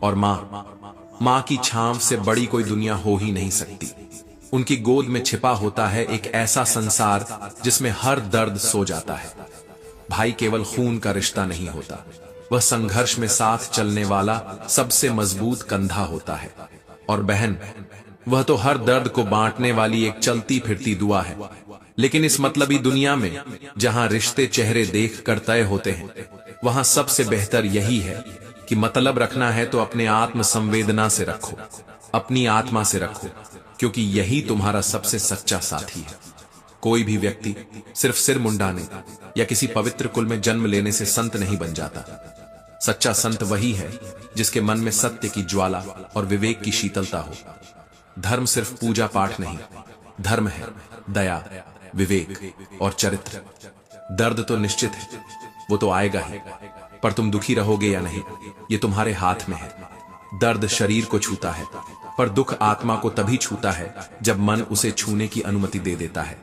और मां की छांव से बड़ी कोई दुनिया हो ही नहीं सकती। उनकी गोद में छिपा होता है एक ऐसा संसार जिसमें हर दर्द सो जाता है। भाई केवल खून का रिश्ता नहीं होता, वह संघर्ष में साथ चलने वाला सबसे मजबूत कंधा होता है। और बहन, वह तो हर दर्द को बांटने वाली एक चलती फिरती दुआ है। लेकिन इस मतलबी दुनिया में जहां रिश्ते चेहरे देख कर तय होते हैं, वहां सबसे बेहतर यही है कि मतलब रखना है तो अपने आत्म संवेदना से रखो, अपनी आत्मा से रखो, क्योंकि यही तुम्हारा सबसे सच्चा साथी है। कोई भी व्यक्ति सिर्फ सिर मुंडाने या किसी पवित्र कुल में जन्म लेने से संत नहीं बन जाता। सच्चा संत वही है जिसके मन में सत्य की ज्वाला और विवेक की शीतलता हो। धर्म सिर्फ पूजा पाठ नहीं, धर्म है दया, विवेक और चरित्र। दर्द तो निश्चित है, वो तो आएगा ही, पर तुम दुखी रहोगे या नहीं ये तुम्हारे हाथ में है। दर्द शरीर को छूता है, पर दुख आत्मा को तभी छूता है जब मन उसे छूने की अनुमति दे देता है।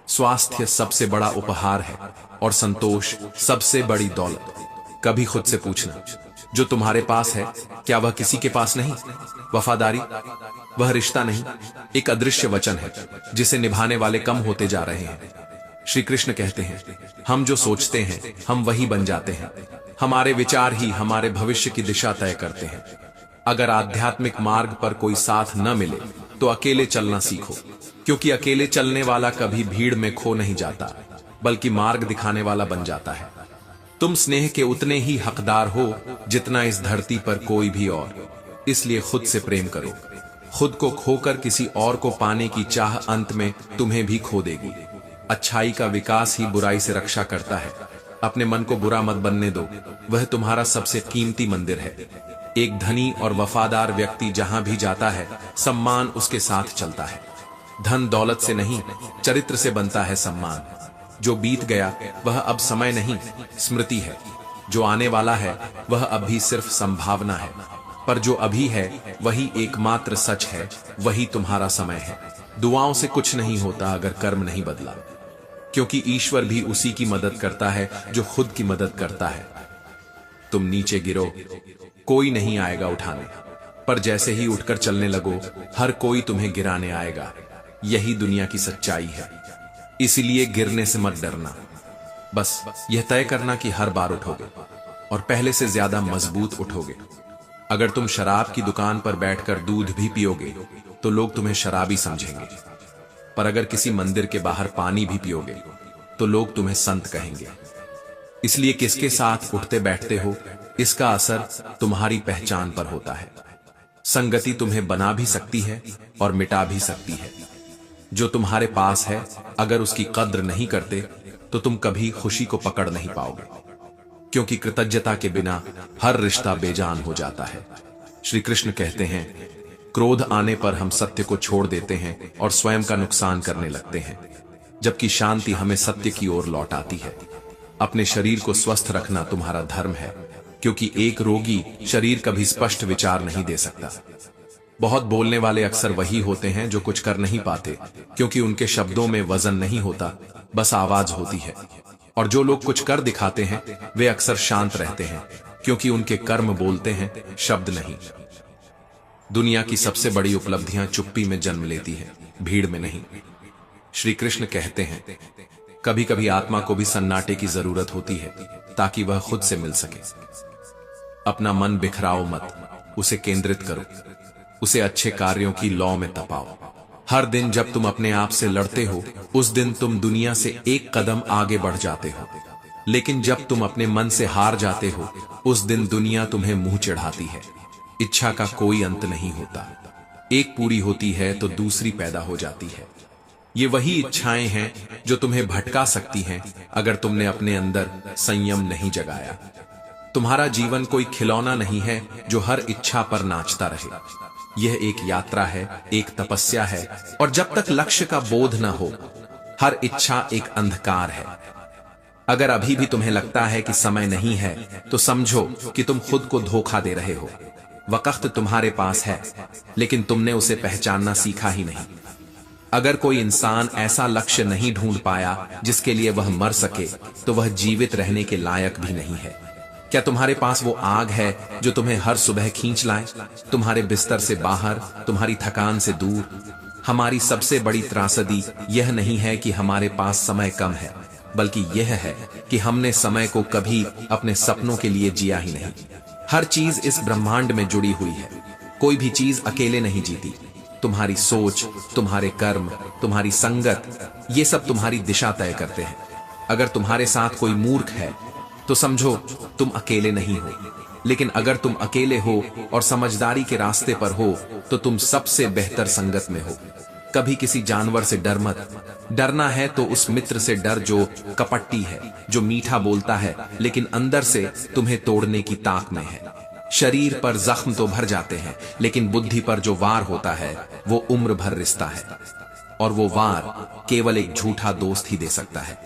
स्वास्थ्य सबसे बड़ा उपहार है और संतोष सबसे बड़ी दौलत। कभी खुद से पूछना, जो तुम्हारे पास है क्या वह किसी के पास नहीं? वफादारी वह रिश्ता नहीं, एक अदृश्य वचन है जिसे निभाने वाले कम होते जा रहे हैं। श्री कृष्ण कहते हैं, हम जो सोचते हैं हम वही बन जाते हैं। हमारे विचार ही हमारे भविष्य की दिशा तय करते हैं। अगर आध्यात्मिक मार्ग पर कोई साथ न मिले तो अकेले चलना सीखो, क्योंकि अकेले चलने वाला कभी भीड़ में खो नहीं जाता बल्कि मार्ग दिखाने वाला बन जाता है। तुम स्नेह के उतने ही हकदार हो जितना इस धरती पर कोई भी और। इसलिए खुद से प्रेम करो। खुद को खोकर किसी और को पाने की चाह अंत में तुम्हें भी खो देगी। अच्छाई का विकास ही बुराई से रक्षा करता है। अपने मन को बुरा मत बनने दो, वह तुम्हारा सबसे कीमती मंदिर है। एक धनी और वफादार व्यक्ति जहां भी जाता है सम्मान उसके साथ चलता है। धन दौलत से नहीं, चरित्र से बनता है सम्मान। जो बीत गया वह अब समय नहीं, स्मृति है। जो आने वाला है वह अभी सिर्फ संभावना है, पर जो अभी है वही एकमात्र सच है, वही तुम्हारा समय है। दुआओं से कुछ नहीं होता अगर कर्म नहीं बदला, क्योंकि ईश्वर भी उसी की मदद करता है जो खुद की मदद करता है। तुम नीचे गिरो, कोई नहीं आएगा उठाने, पर जैसे ही उठकर चलने लगो हर कोई तुम्हें गिराने आएगा। यही दुनिया की सच्चाई है। इसीलिए गिरने से मत डरना, बस यह तय करना कि हर बार उठोगे और पहले से ज्यादा मजबूत उठोगे। अगर तुम शराब की दुकान पर बैठकर दूध भी पियोगे तो लोग तुम्हें शराबी समझेंगे, पर अगर किसी मंदिर के बाहर पानी भी पियोगे तो लोग तुम्हें संत कहेंगे। इसलिए किसके साथ उठते बैठते हो इसका असर तुम्हारी पहचान पर होता है। संगति तुम्हें बना भी सकती है और मिटा भी सकती है। जो तुम्हारे पास है अगर उसकी कद्र नहीं करते तो तुम कभी खुशी को पकड़ नहीं पाओगे, क्योंकि कृतज्ञता के बिना हर रिश्ता बेजान हो जाता है। श्री कृष्ण कहते हैं, क्रोध आने पर हम सत्य को छोड़ देते हैं और स्वयं का नुकसान करने लगते हैं, जबकि शांति हमें सत्य की ओर लौटाती है। अपने शरीर को स्वस्थ रखना तुम्हारा धर्म है, क्योंकि एक रोगी शरीर कभी स्पष्ट विचार नहीं दे सकता। बहुत बोलने वाले अक्सर वही होते हैं जो कुछ कर नहीं पाते, क्योंकि उनके शब्दों में वजन नहीं होता, बस आवाज होती है। और जो लोग कुछ कर दिखाते हैं वे अक्सर शांत रहते हैं, क्योंकि उनके कर्म बोलते हैं, शब्द नहीं। दुनिया की सबसे बड़ी उपलब्धियां चुप्पी में जन्म लेती है, भीड़ में नहीं। श्री कृष्ण कहते हैं, कभी कभी आत्मा को भी सन्नाटे की जरूरत होती है ताकि वह खुद से मिल सके। अपना मन बिखराओ मत, उसे केंद्रित करो, उसे अच्छे कार्यों की लौ में तपाओ। हर दिन जब तुम अपने आप से लड़ते हो, उस दिन तुम दुनिया से एक कदम आगे बढ़ जाते हो। लेकिन जब तुम अपने मन से हार जाते हो, उस दिन दुनिया तुम्हें मुंह चढ़ाती है। इच्छा का कोई अंत नहीं होता, एक पूरी होती है तो दूसरी पैदा हो जाती है। ये वही इच्छाएं हैं जो तुम्हें भटका सकती हैं अगर तुमने अपने अंदर संयम नहीं जगाया। तुम्हारा जीवन कोई खिलौना नहीं है जो हर इच्छा पर नाचता रहे। यह एक यात्रा है, एक तपस्या है, और जब तक लक्ष्य का बोध न हो, हर इच्छा एक अंधकार है। अगर अभी भी तुम्हें लगता है कि समय नहीं है, तो समझो कि तुम खुद को धोखा दे रहे हो। वक्त तुम्हारे पास है, लेकिन तुमने उसे पहचानना सीखा ही नहीं। अगर कोई इंसान ऐसा लक्ष्य नहीं ढूंढ पाया जिसके लिए वह मर सके, तो वह जीवित रहने के लायक भी नहीं है। क्या तुम्हारे पास वो आग है जो तुम्हें हर सुबह खींच लाए, तुम्हारे बिस्तर से बाहर, तुम्हारी थकान से दूर? हमारी सबसे बड़ी त्रासदी यह नहीं है कि हमारे पास समय कम है, बल्कि यह है कि हमने समय को कभी अपने सपनों के लिए जिया ही नहीं। हर चीज इस ब्रह्मांड में जुड़ी हुई है, कोई भी चीज अकेले नहीं जीती। तुम्हारी सोच, तुम्हारे कर्म, तुम्हारी संगत, ये सब तुम्हारी दिशा तय करते हैं। अगर तुम्हारे साथ कोई मूर्ख है तो समझो तुम अकेले नहीं हो, लेकिन अगर तुम अकेले हो और समझदारी के रास्ते पर हो, तो तुम सबसे बेहतर संगत में हो। कभी किसी जानवर से डर मत। डरना है तो उस मित्र से डर जो कपटी है, जो मीठा बोलता है लेकिन अंदर से तुम्हें तोड़ने की ताक में है। शरीर पर जख्म तो भर जाते हैं, लेकिन बुद्धि पर जो वार होता है वो उम्र भर रिश्ता है, और वो वार केवल एक झूठा दोस्त ही दे सकता है।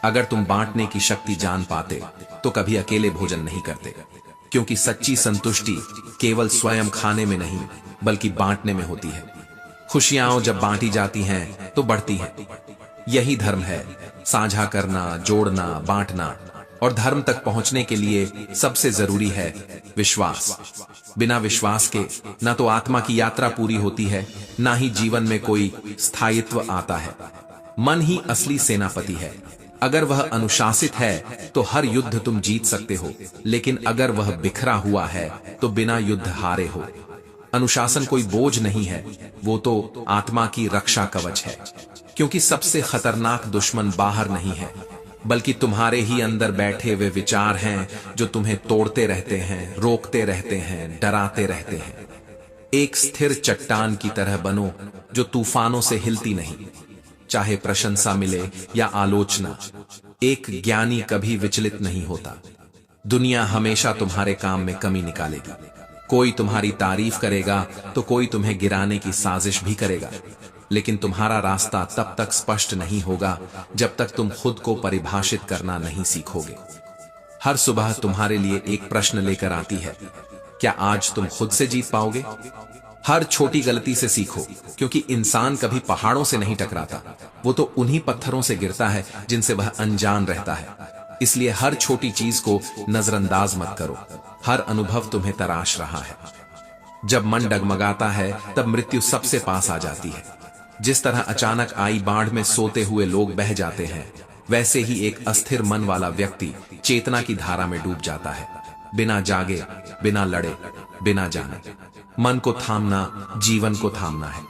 अगर तुम बांटने की शक्ति जान पाते तो कभी अकेले भोजन नहीं करते, क्योंकि सच्ची संतुष्टि केवल स्वयं खाने में नहीं बल्कि बांटने में होती है। खुशियां जब बांटी जाती हैं तो बढ़ती हैं। यही धर्म है, साझा करना, जोड़ना, बांटना। और धर्म तक पहुंचने के लिए सबसे जरूरी है विश्वास। बिना विश्वास के ना तो आत्मा की यात्रा पूरी होती है, ना ही जीवन में कोई स्थायित्व आता है। मन ही असली सेनापति है। अगर वह अनुशासित है तो हर युद्ध तुम जीत सकते हो, लेकिन अगर वह बिखरा हुआ है तो बिना युद्ध हारे हो। अनुशासन कोई बोझ नहीं है, वो तो आत्मा की रक्षा कवच है, क्योंकि सबसे खतरनाक दुश्मन बाहर नहीं है, बल्कि तुम्हारे ही अंदर बैठे वे विचार हैं जो तुम्हें तोड़ते रहते हैं, रोकते रहते हैं, डराते रहते हैं। एक स्थिर चट्टान की तरह बनो जो तूफानों से हिलती नहीं, चाहे प्रशंसा मिले या आलोचना। एक ज्ञानी कभी विचलित नहीं होता। दुनिया हमेशा तुम्हारे काम में कमी निकालेगी। कोई तुम्हारी तारीफ करेगा तो कोई तुम्हें गिराने की साजिश भी करेगा, लेकिन तुम्हारा रास्ता तब तक स्पष्ट नहीं होगा जब तक तुम खुद को परिभाषित करना नहीं सीखोगे। हर सुबह तुम्हारे लिए एक प्रश्न लेकर आती है, क्या आज तुम खुद से जीत पाओगे? हर छोटी गलती से सीखो, क्योंकि इंसान कभी पहाड़ों से नहीं टकराता, वो तो उन्हीं पत्थरों से गिरता है जिनसे वह अनजान रहता है। इसलिए हर छोटी चीज को नजरअंदाज मत करो। हर अनुभव तुम्हें तराश रहा है। जब मन डगमगाता है तब मृत्यु सबसे पास आ जाती है। जिस तरह अचानक आई बाढ़ में सोते हुए लोग बह जाते हैं, वैसे ही एक अस्थिर मन वाला व्यक्ति चेतना की धारा में डूब जाता है। बिना जागे, बिना लड़े, बिना जाने। मन को थामना जीवन को थामना है।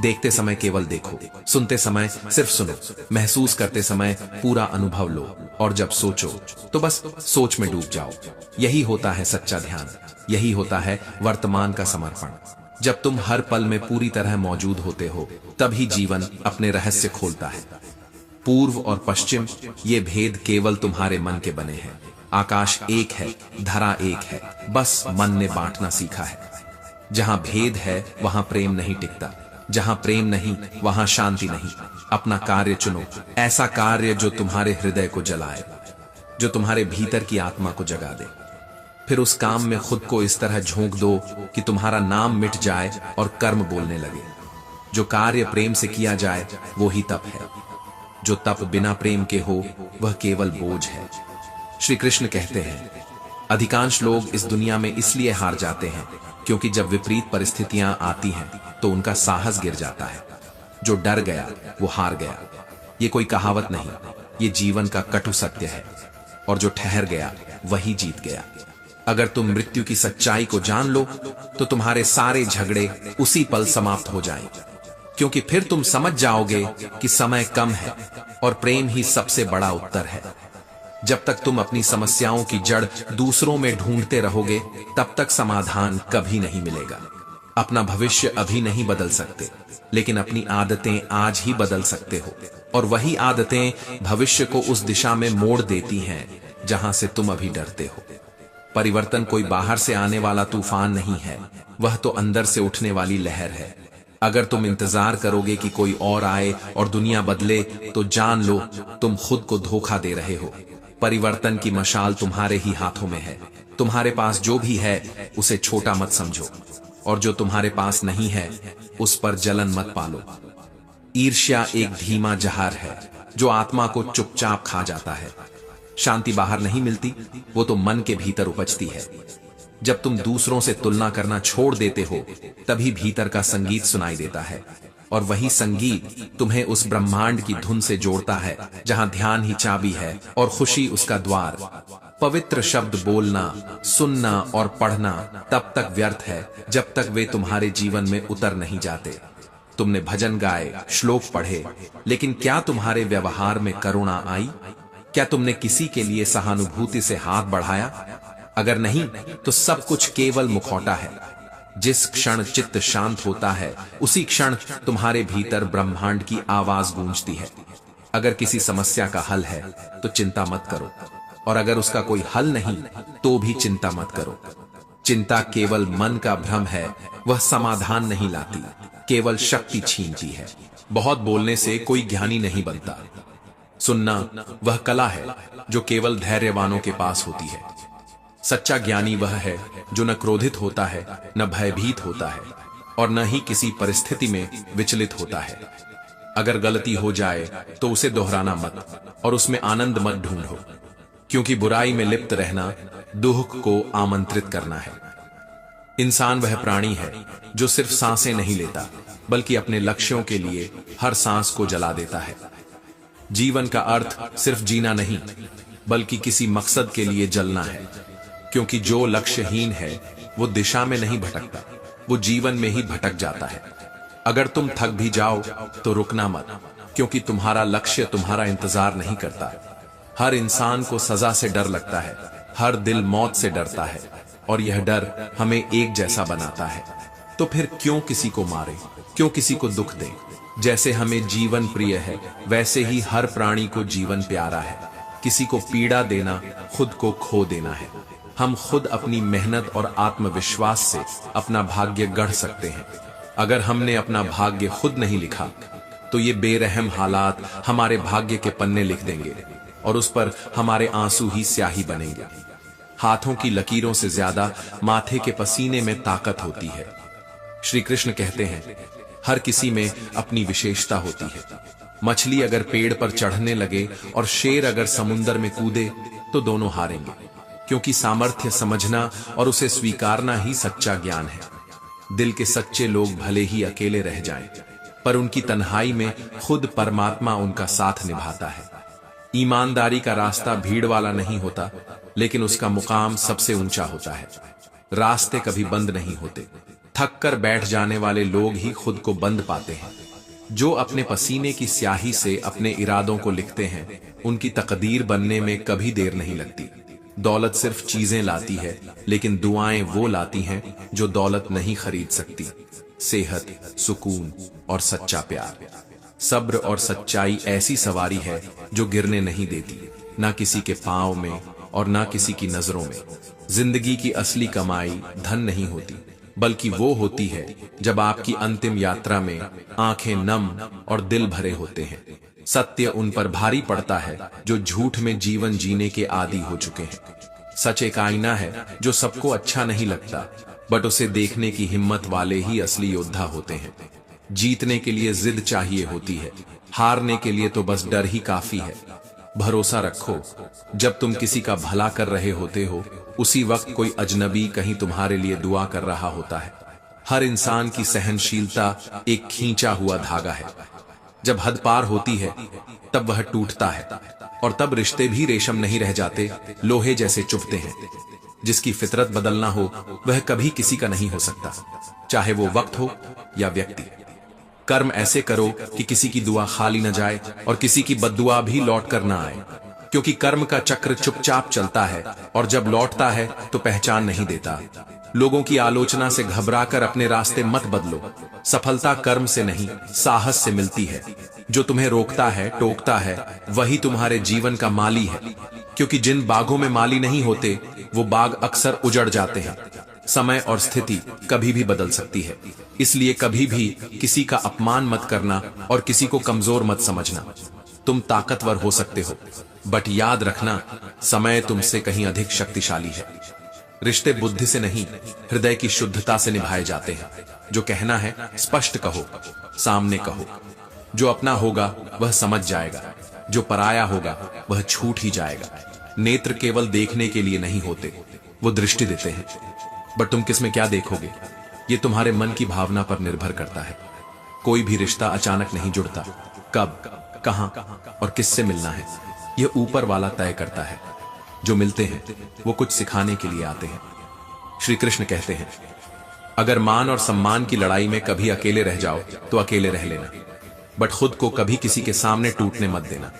देखते समय केवल देखो, सुनते समय सिर्फ सुनो, महसूस करते समय पूरा अनुभव लो, और जब सोचो तो बस सोच में डूब जाओ। यही होता है सच्चा ध्यान, यही होता है वर्तमान का समर्पण। जब तुम हर पल में पूरी तरह मौजूद होते हो, तभी जीवन अपने रहस्य खोलता है। पूर्व और पश्चिम, ये भेद केवल तुम्हारे मन के बने हैं। आकाश एक है, धरा एक है, बस मन ने बांटना सीखा है। जहां भेद है वहां प्रेम नहीं टिकता, जहां प्रेम नहीं वहां शांति नहीं। अपना कार्य चुनो, ऐसा कार्य जो तुम्हारे हृदय को जलाए, जो तुम्हारे भीतर की आत्मा को जगा दे। फिर उस काम में खुद को इस तरह झोंक दो कि तुम्हारा नाम मिट जाए और कर्म बोलने लगे। जो कार्य प्रेम से किया जाए वो ही तप है। जो तप बिना प्रेम के हो वह केवल बोझ है। श्री कृष्ण कहते हैं, अधिकांश लोग इस दुनिया में इसलिए हार जाते हैं क्योंकि जब विपरीत परिस्थितियां आती हैं तो उनका साहस गिर जाता है। जो डर गया वो हार गया। ये कोई कहावत नहीं, ये जीवन का कटु सत्य है। और जो ठहर गया वही जीत गया। अगर तुम मृत्यु की सच्चाई को जान लो तो तुम्हारे सारे झगड़े उसी पल समाप्त हो जाएं, क्योंकि फिर तुम समझ जाओगे कि समय कम है और प्रेम ही सबसे बड़ा उत्तर है। जब तक तुम अपनी समस्याओं की जड़ दूसरों में ढूंढते रहोगे, तब तक समाधान कभी नहीं मिलेगा। अपना भविष्य अभी नहीं बदल सकते, लेकिन अपनी आदतें आज ही बदल सकते हो, और वही आदतें भविष्य को उस दिशा में मोड़ देती हैं जहां से तुम अभी डरते हो। परिवर्तन कोई बाहर से आने वाला तूफान नहीं है, वह तो अंदर से उठने वाली लहर है। अगर तुम इंतजार करोगे कि कोई और आए और दुनिया बदले, तो जान लो तुम खुद को धोखा दे रहे हो। परिवर्तन की मशाल तुम्हारे ही हाथों में है। तुम्हारे पास जो भी है उसे छोटा मत समझो, और जो तुम्हारे पास नहीं है उस पर जलन मत पालो। ईर्ष्या एक धीमा जहर है जो आत्मा को चुपचाप खा जाता है। शांति बाहर नहीं मिलती, वो तो मन के भीतर उपजती है। जब तुम दूसरों से तुलना करना छोड़ देते हो, तभी भीतर का संगीत सुनाई देता है, और वही संगीत तुम्हें उस ब्रह्मांड की धुन से जोड़ता है जहां ध्यान ही चाबी है और खुशी उसका द्वार। पवित्र शब्द बोलना, सुनना और पढ़ना तब तक व्यर्थ है जब तक वे तुम्हारे जीवन में उतर नहीं जाते। तुमने भजन गाए, श्लोक पढ़े, लेकिन क्या तुम्हारे व्यवहार में करुणा आई? क्या तुमने किसी के लिए सहानुभूति से हाथ बढ़ाया? अगर नहीं, तो सब कुछ केवल मुखौटा है। जिस क्षण चित्त शांत होता है, उसी क्षण तुम्हारे भीतर ब्रह्मांड की आवाज गूंजती है। अगर किसी समस्या का हल है तो चिंता मत करो, और अगर उसका कोई हल नहीं तो भी चिंता मत करो। चिंता केवल मन का भ्रम है, वह समाधान नहीं लाती, केवल शक्ति छीनती है। बहुत बोलने से कोई ज्ञानी नहीं बनता। सुनना वह कला है जो केवल धैर्यवानों के पास होती है। सच्चा ज्ञानी वह है जो न क्रोधित होता है, न भयभीत होता है, और न ही किसी परिस्थिति में विचलित होता है। अगर गलती हो जाए तो उसे दोहराना मत, और उसमें आनंद मत ढूंढो, क्योंकि बुराई में लिप्त रहना दुख को आमंत्रित करना है। इंसान वह प्राणी है जो सिर्फ सांसें नहीं लेता, बल्कि अपने लक्ष्यों के लिए हर सांस को जला देता है। जीवन का अर्थ सिर्फ जीना नहीं, बल्कि किसी मकसद के लिए जलना है, क्योंकि जो लक्ष्यहीन है वो दिशा में नहीं भटकता, वो जीवन में ही भटक जाता है। अगर तुम थक भी जाओ तो रुकना मत, क्योंकि तुम्हारा लक्ष्य तुम्हारा इंतजार नहीं करता। हर इंसान को सजा से डर लगता है, हर दिल मौत से डरता है, और यह डर हमें एक जैसा बनाता है। तो फिर क्यों किसी को मारे, क्यों किसी को दुख दे? जैसे हमें जीवन प्रिय है, वैसे ही हर प्राणी को जीवन प्यारा है। किसी को पीड़ा देना खुद को खो देना है। हम खुद अपनी मेहनत और आत्मविश्वास से अपना भाग्य गढ़ सकते हैं। अगर हमने अपना भाग्य खुद नहीं लिखा, तो ये बेरहम हालात हमारे भाग्य के पन्ने लिख देंगे, और उस पर हमारे आंसू ही स्याही बनेंगे। हाथों की लकीरों से ज्यादा माथे के पसीने में ताकत होती है। श्री कृष्ण कहते हैं, हर किसी में अपनी विशेषता होती है। मछली अगर पेड़ पर चढ़ने लगे और शेर अगर समुद्र में कूदे, तो दोनों हारेंगे, क्योंकि सामर्थ्य समझना और उसे स्वीकारना ही सच्चा ज्ञान है। दिल के सच्चे लोग भले ही अकेले रह जाएं, पर उनकी तन्हाई में खुद परमात्मा उनका साथ निभाता है। ईमानदारी का रास्ता भीड़ वाला नहीं होता, लेकिन उसका मुकाम सबसे ऊंचा होता है। रास्ते कभी बंद नहीं होते, थक कर बैठ जाने वाले लोग ही खुद को बंद पाते हैं। जो अपने पसीने की स्याही से अपने इरादों को लिखते हैं, उनकी तकदीर बनने में कभी देर नहीं लगती। दौलत सिर्फ चीजें लाती है, लेकिन दुआएं वो लाती हैं जो दौलत नहीं खरीद सकती। सेहत, सुकून और सच्चा प्यार। सब्र और सच्चाई ऐसी सवारी है जो गिरने नहीं देती, ना किसी के पांव में और ना किसी की नजरों में। जिंदगी की असली कमाई धन नहीं होती, बल्कि वो होती है जब आपकी अंतिम यात्रा में आंखें नम और दिल भरे होते हैं। सत्य उन पर भारी पड़ता है जो झूठ में जीवन जीने के आदी हो चुके हैं। सच एक आईना है जो सबको अच्छा नहीं लगता, बट उसे देखने की हिम्मत वाले ही असली योद्धा होते हैं। जीतने के लिए जिद चाहिए होती है, हारने के लिए तो बस डर ही काफी है। भरोसा रखो, जब तुम किसी का भला कर रहे होते हो, उसी वक्त कोई अजनबी कहीं तुम्हारे लिए दुआ कर रहा होता है। हर इंसान की सहनशीलता एक खींचा हुआ धागा है। जब हद पार होती है तब वह टूटता है, और तब रिश्ते भी रेशम नहीं रह जाते, लोहे जैसे चुभते हैं। जिसकी फितरत बदलना हो वह कभी किसी का नहीं हो सकता, चाहे वो वक्त हो या व्यक्ति। कर्म ऐसे करो कि किसी की दुआ खाली न जाए और किसी की बद्दुआ भी लौट कर ना आए, क्योंकि कर्म का चक्र चुपचाप चलता है और जब लौटता है तो पहचान नहीं देता। लोगों की आलोचना से घबराकर अपने रास्ते मत बदलो। सफलता कर्म से नहीं, साहस से मिलती है। जो तुम्हें रोकता है, टोकता है, वही तुम्हारे जीवन का माली है, क्योंकि जिन बागों में माली नहीं होते वो बाग अक्सर उजड़ जाते हैं। समय और स्थिति कभी भी बदल सकती है, इसलिए कभी भी किसी का अपमान मत करना और किसी को कमजोर मत समझना। तुम ताकतवर हो सकते हो, बट याद रखना समय तुमसे कहीं अधिक शक्तिशाली है। रिश्ते बुद्धि से नहीं, हृदय की शुद्धता से निभाए जाते हैं। जो कहना है स्पष्ट कहो, सामने कहो। जो अपना होगा वह समझ जाएगा, जो पराया होगा वह छूट ही जाएगा। नेत्र केवल देखने के लिए नहीं होते, वो दृष्टि देते हैं। बट तुम किसमें क्या देखोगे ये तुम्हारे मन की भावना पर निर्भर करता है। कोई भी रिश्ता अचानक नहीं जुड़ता। कब, कहां और किससे मिलना है यह ऊपर वाला तय करता है। जो मिलते हैं वो कुछ सिखाने के लिए आते हैं। श्री कृष्ण कहते हैं, अगर मान और सम्मान की लड़ाई में कभी अकेले रह जाओ तो अकेले रह लेना, बट खुद को कभी किसी के सामने टूटने मत देना।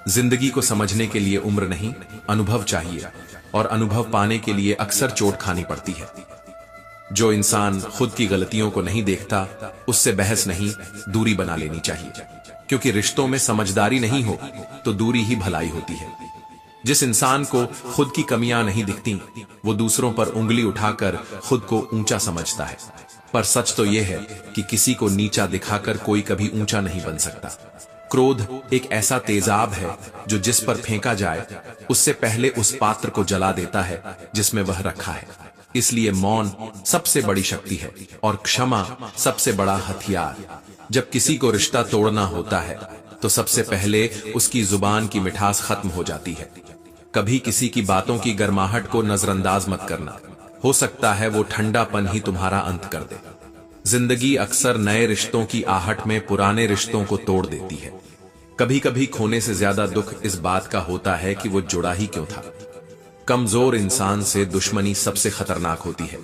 जिंदगी को समझने के लिए उम्र नहीं, अनुभव चाहिए, और अनुभव पाने के लिए अक्सर चोट खानी पड़ती है। जो इंसान खुद की गलतियों को नहीं देखता उससे बहस नहीं, दूरी बना लेनी चाहिए, क्योंकि रिश्तों में समझदारी नहीं हो तो दूरी ही भलाई होती है। जिस इंसान को खुद की कमियां नहीं दिखती वो दूसरों पर उंगली उठाकर खुद को ऊंचा समझता है। पर सच तो यह है कि किसी को नीचा दिखाकर कोई कभी ऊंचा नहीं बन सकता। क्रोध एक ऐसा तेजाब है जो जिस पर फेंका जाए उससे पहले उस पात्र को जला देता है जिसमें वह रखा है। इसलिए मौन सबसे बड़ी शक्ति है और क्षमा सबसे बड़ा हथियार। जब किसी को रिश्ता तोड़ना होता है तो सबसे पहले उसकी जुबान की मिठास खत्म हो जाती है। कभी किसी की बातों की गर्माहट को नजरअंदाज मत करना, हो सकता है वो ठंडापन ही तुम्हारा अंत कर दे। जिंदगी अक्सर नए रिश्तों की आहट में पुराने रिश्तों को तोड़ देती है। कभी कभी खोने से ज्यादा दुख इस बात का होता है कि वो जुड़ा ही क्यों था। कमजोर इंसान से दुश्मनी सबसे खतरनाक होती है,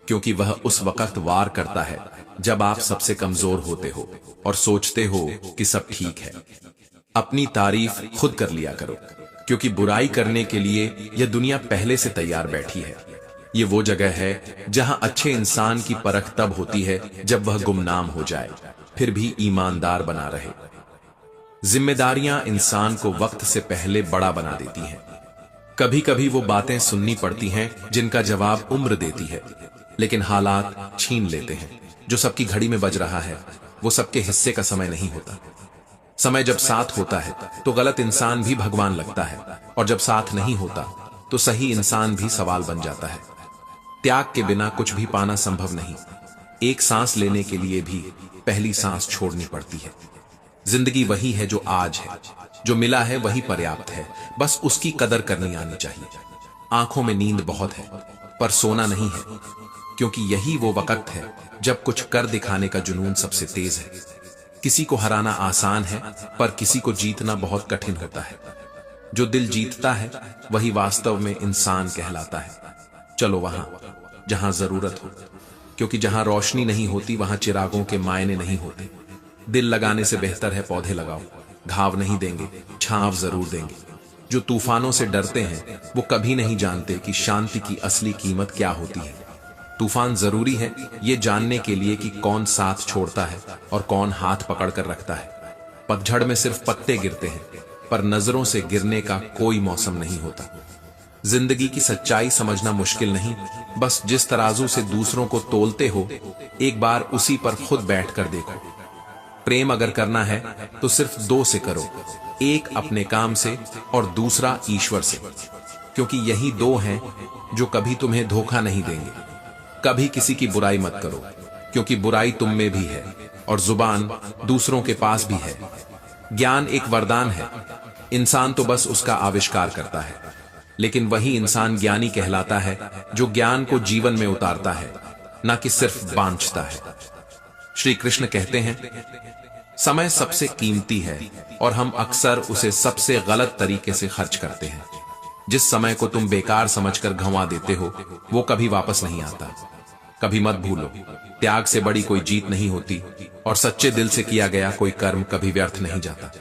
क्योंकि वह उस वक्त वार करता है जब आप सबसे कमजोर होते हो और सोचते हो कि सब ठीक है। अपनी तारीफ खुद कर लिया करो, क्योंकि बुराई करने के लिए यह दुनिया पहले से तैयार बैठी है। ये वो जगह है जहां अच्छे इंसान की परख तब होती है जब वह गुमनाम हो जाए फिर भी ईमानदार बना रहे। जिम्मेदारियां इंसान को वक्त से पहले बड़ा बना देती हैं। कभी कभी वो बातें सुननी पड़ती हैं जिनका जवाब उम्र देती है, लेकिन हालात छीन लेते हैं। जो सबकी घड़ी में बज रहा है वो सबके हिस्से का समय नहीं होता। समय जब साथ होता है तो गलत इंसान भी भगवान लगता है, और जब साथ नहीं होता तो सही इंसान भी सवाल बन जाता है। त्याग के बिना कुछ भी पाना संभव नहीं। एक सांस लेने के लिए भी पहली सांस छोड़नी पड़ती है। जिंदगी वही है जो आज है, जो मिला है वही पर्याप्त है, बस उसकी कदर करनी आनी चाहिए। आंखों में नींद बहुत है पर सोना नहीं है, क्योंकि यही वो वक्त है जब कुछ कर दिखाने का जुनून सबसे तेज है। किसी को हराना आसान है पर किसी को जीतना बहुत कठिन होता है। जो दिल जीतता है वही वास्तव में इंसान कहलाता है। चलो वहां जहां जरूरत हो, क्योंकि जहां रोशनी नहीं होती वहां चिरागों के मायने नहीं होते। दिल लगाने से बेहतर है पौधे लगाओ। घाव नहीं देंगे, छांव जरूर देंगे। जो तूफानों से डरते हैं वो कभी नहीं जानते कि शांति की असली कीमत क्या होती है। तूफान जरूरी है ये जानने के लिए कि कौन साथ छोड़ता है और कौन हाथ पकड़ कर रखता है। पतझड़ में सिर्फ पत्ते गिरते हैं, पर नजरों से गिरने का कोई मौसम नहीं होता। जिंदगी की सच्चाई समझना मुश्किल नहीं, बस जिस तराजू से दूसरों को तोलते हो एक बार उसी पर खुद बैठकर देखो। प्रेम अगर करना है तो सिर्फ दो से करो, एक अपने काम से और दूसरा ईश्वर से, क्योंकि यही दो हैं जो कभी तुम्हें धोखा नहीं देंगे। कभी किसी की बुराई मत करो, क्योंकि बुराई तुम में भी है और जुबान दूसरों के पास भी है। ज्ञान एक वरदान है, इंसान तो बस उसका आविष्कार करता है, लेकिन वही इंसान ज्ञानी कहलाता है जो ज्ञान को जीवन में उतारता है, ना कि सिर्फ बांटता है। श्री कृष्ण कहते हैं, समय सबसे कीमती है और हम अक्सर उसे सबसे गलत तरीके से खर्च करते हैं। जिस समय को तुम बेकार समझकर गंवा देते हो वो कभी वापस नहीं आता। कभी मत भूलो, त्याग से बड़ी कोई जीत नहीं होती और सच्चे दिल से किया गया कोई कर्म कभी व्यर्थ नहीं जाता।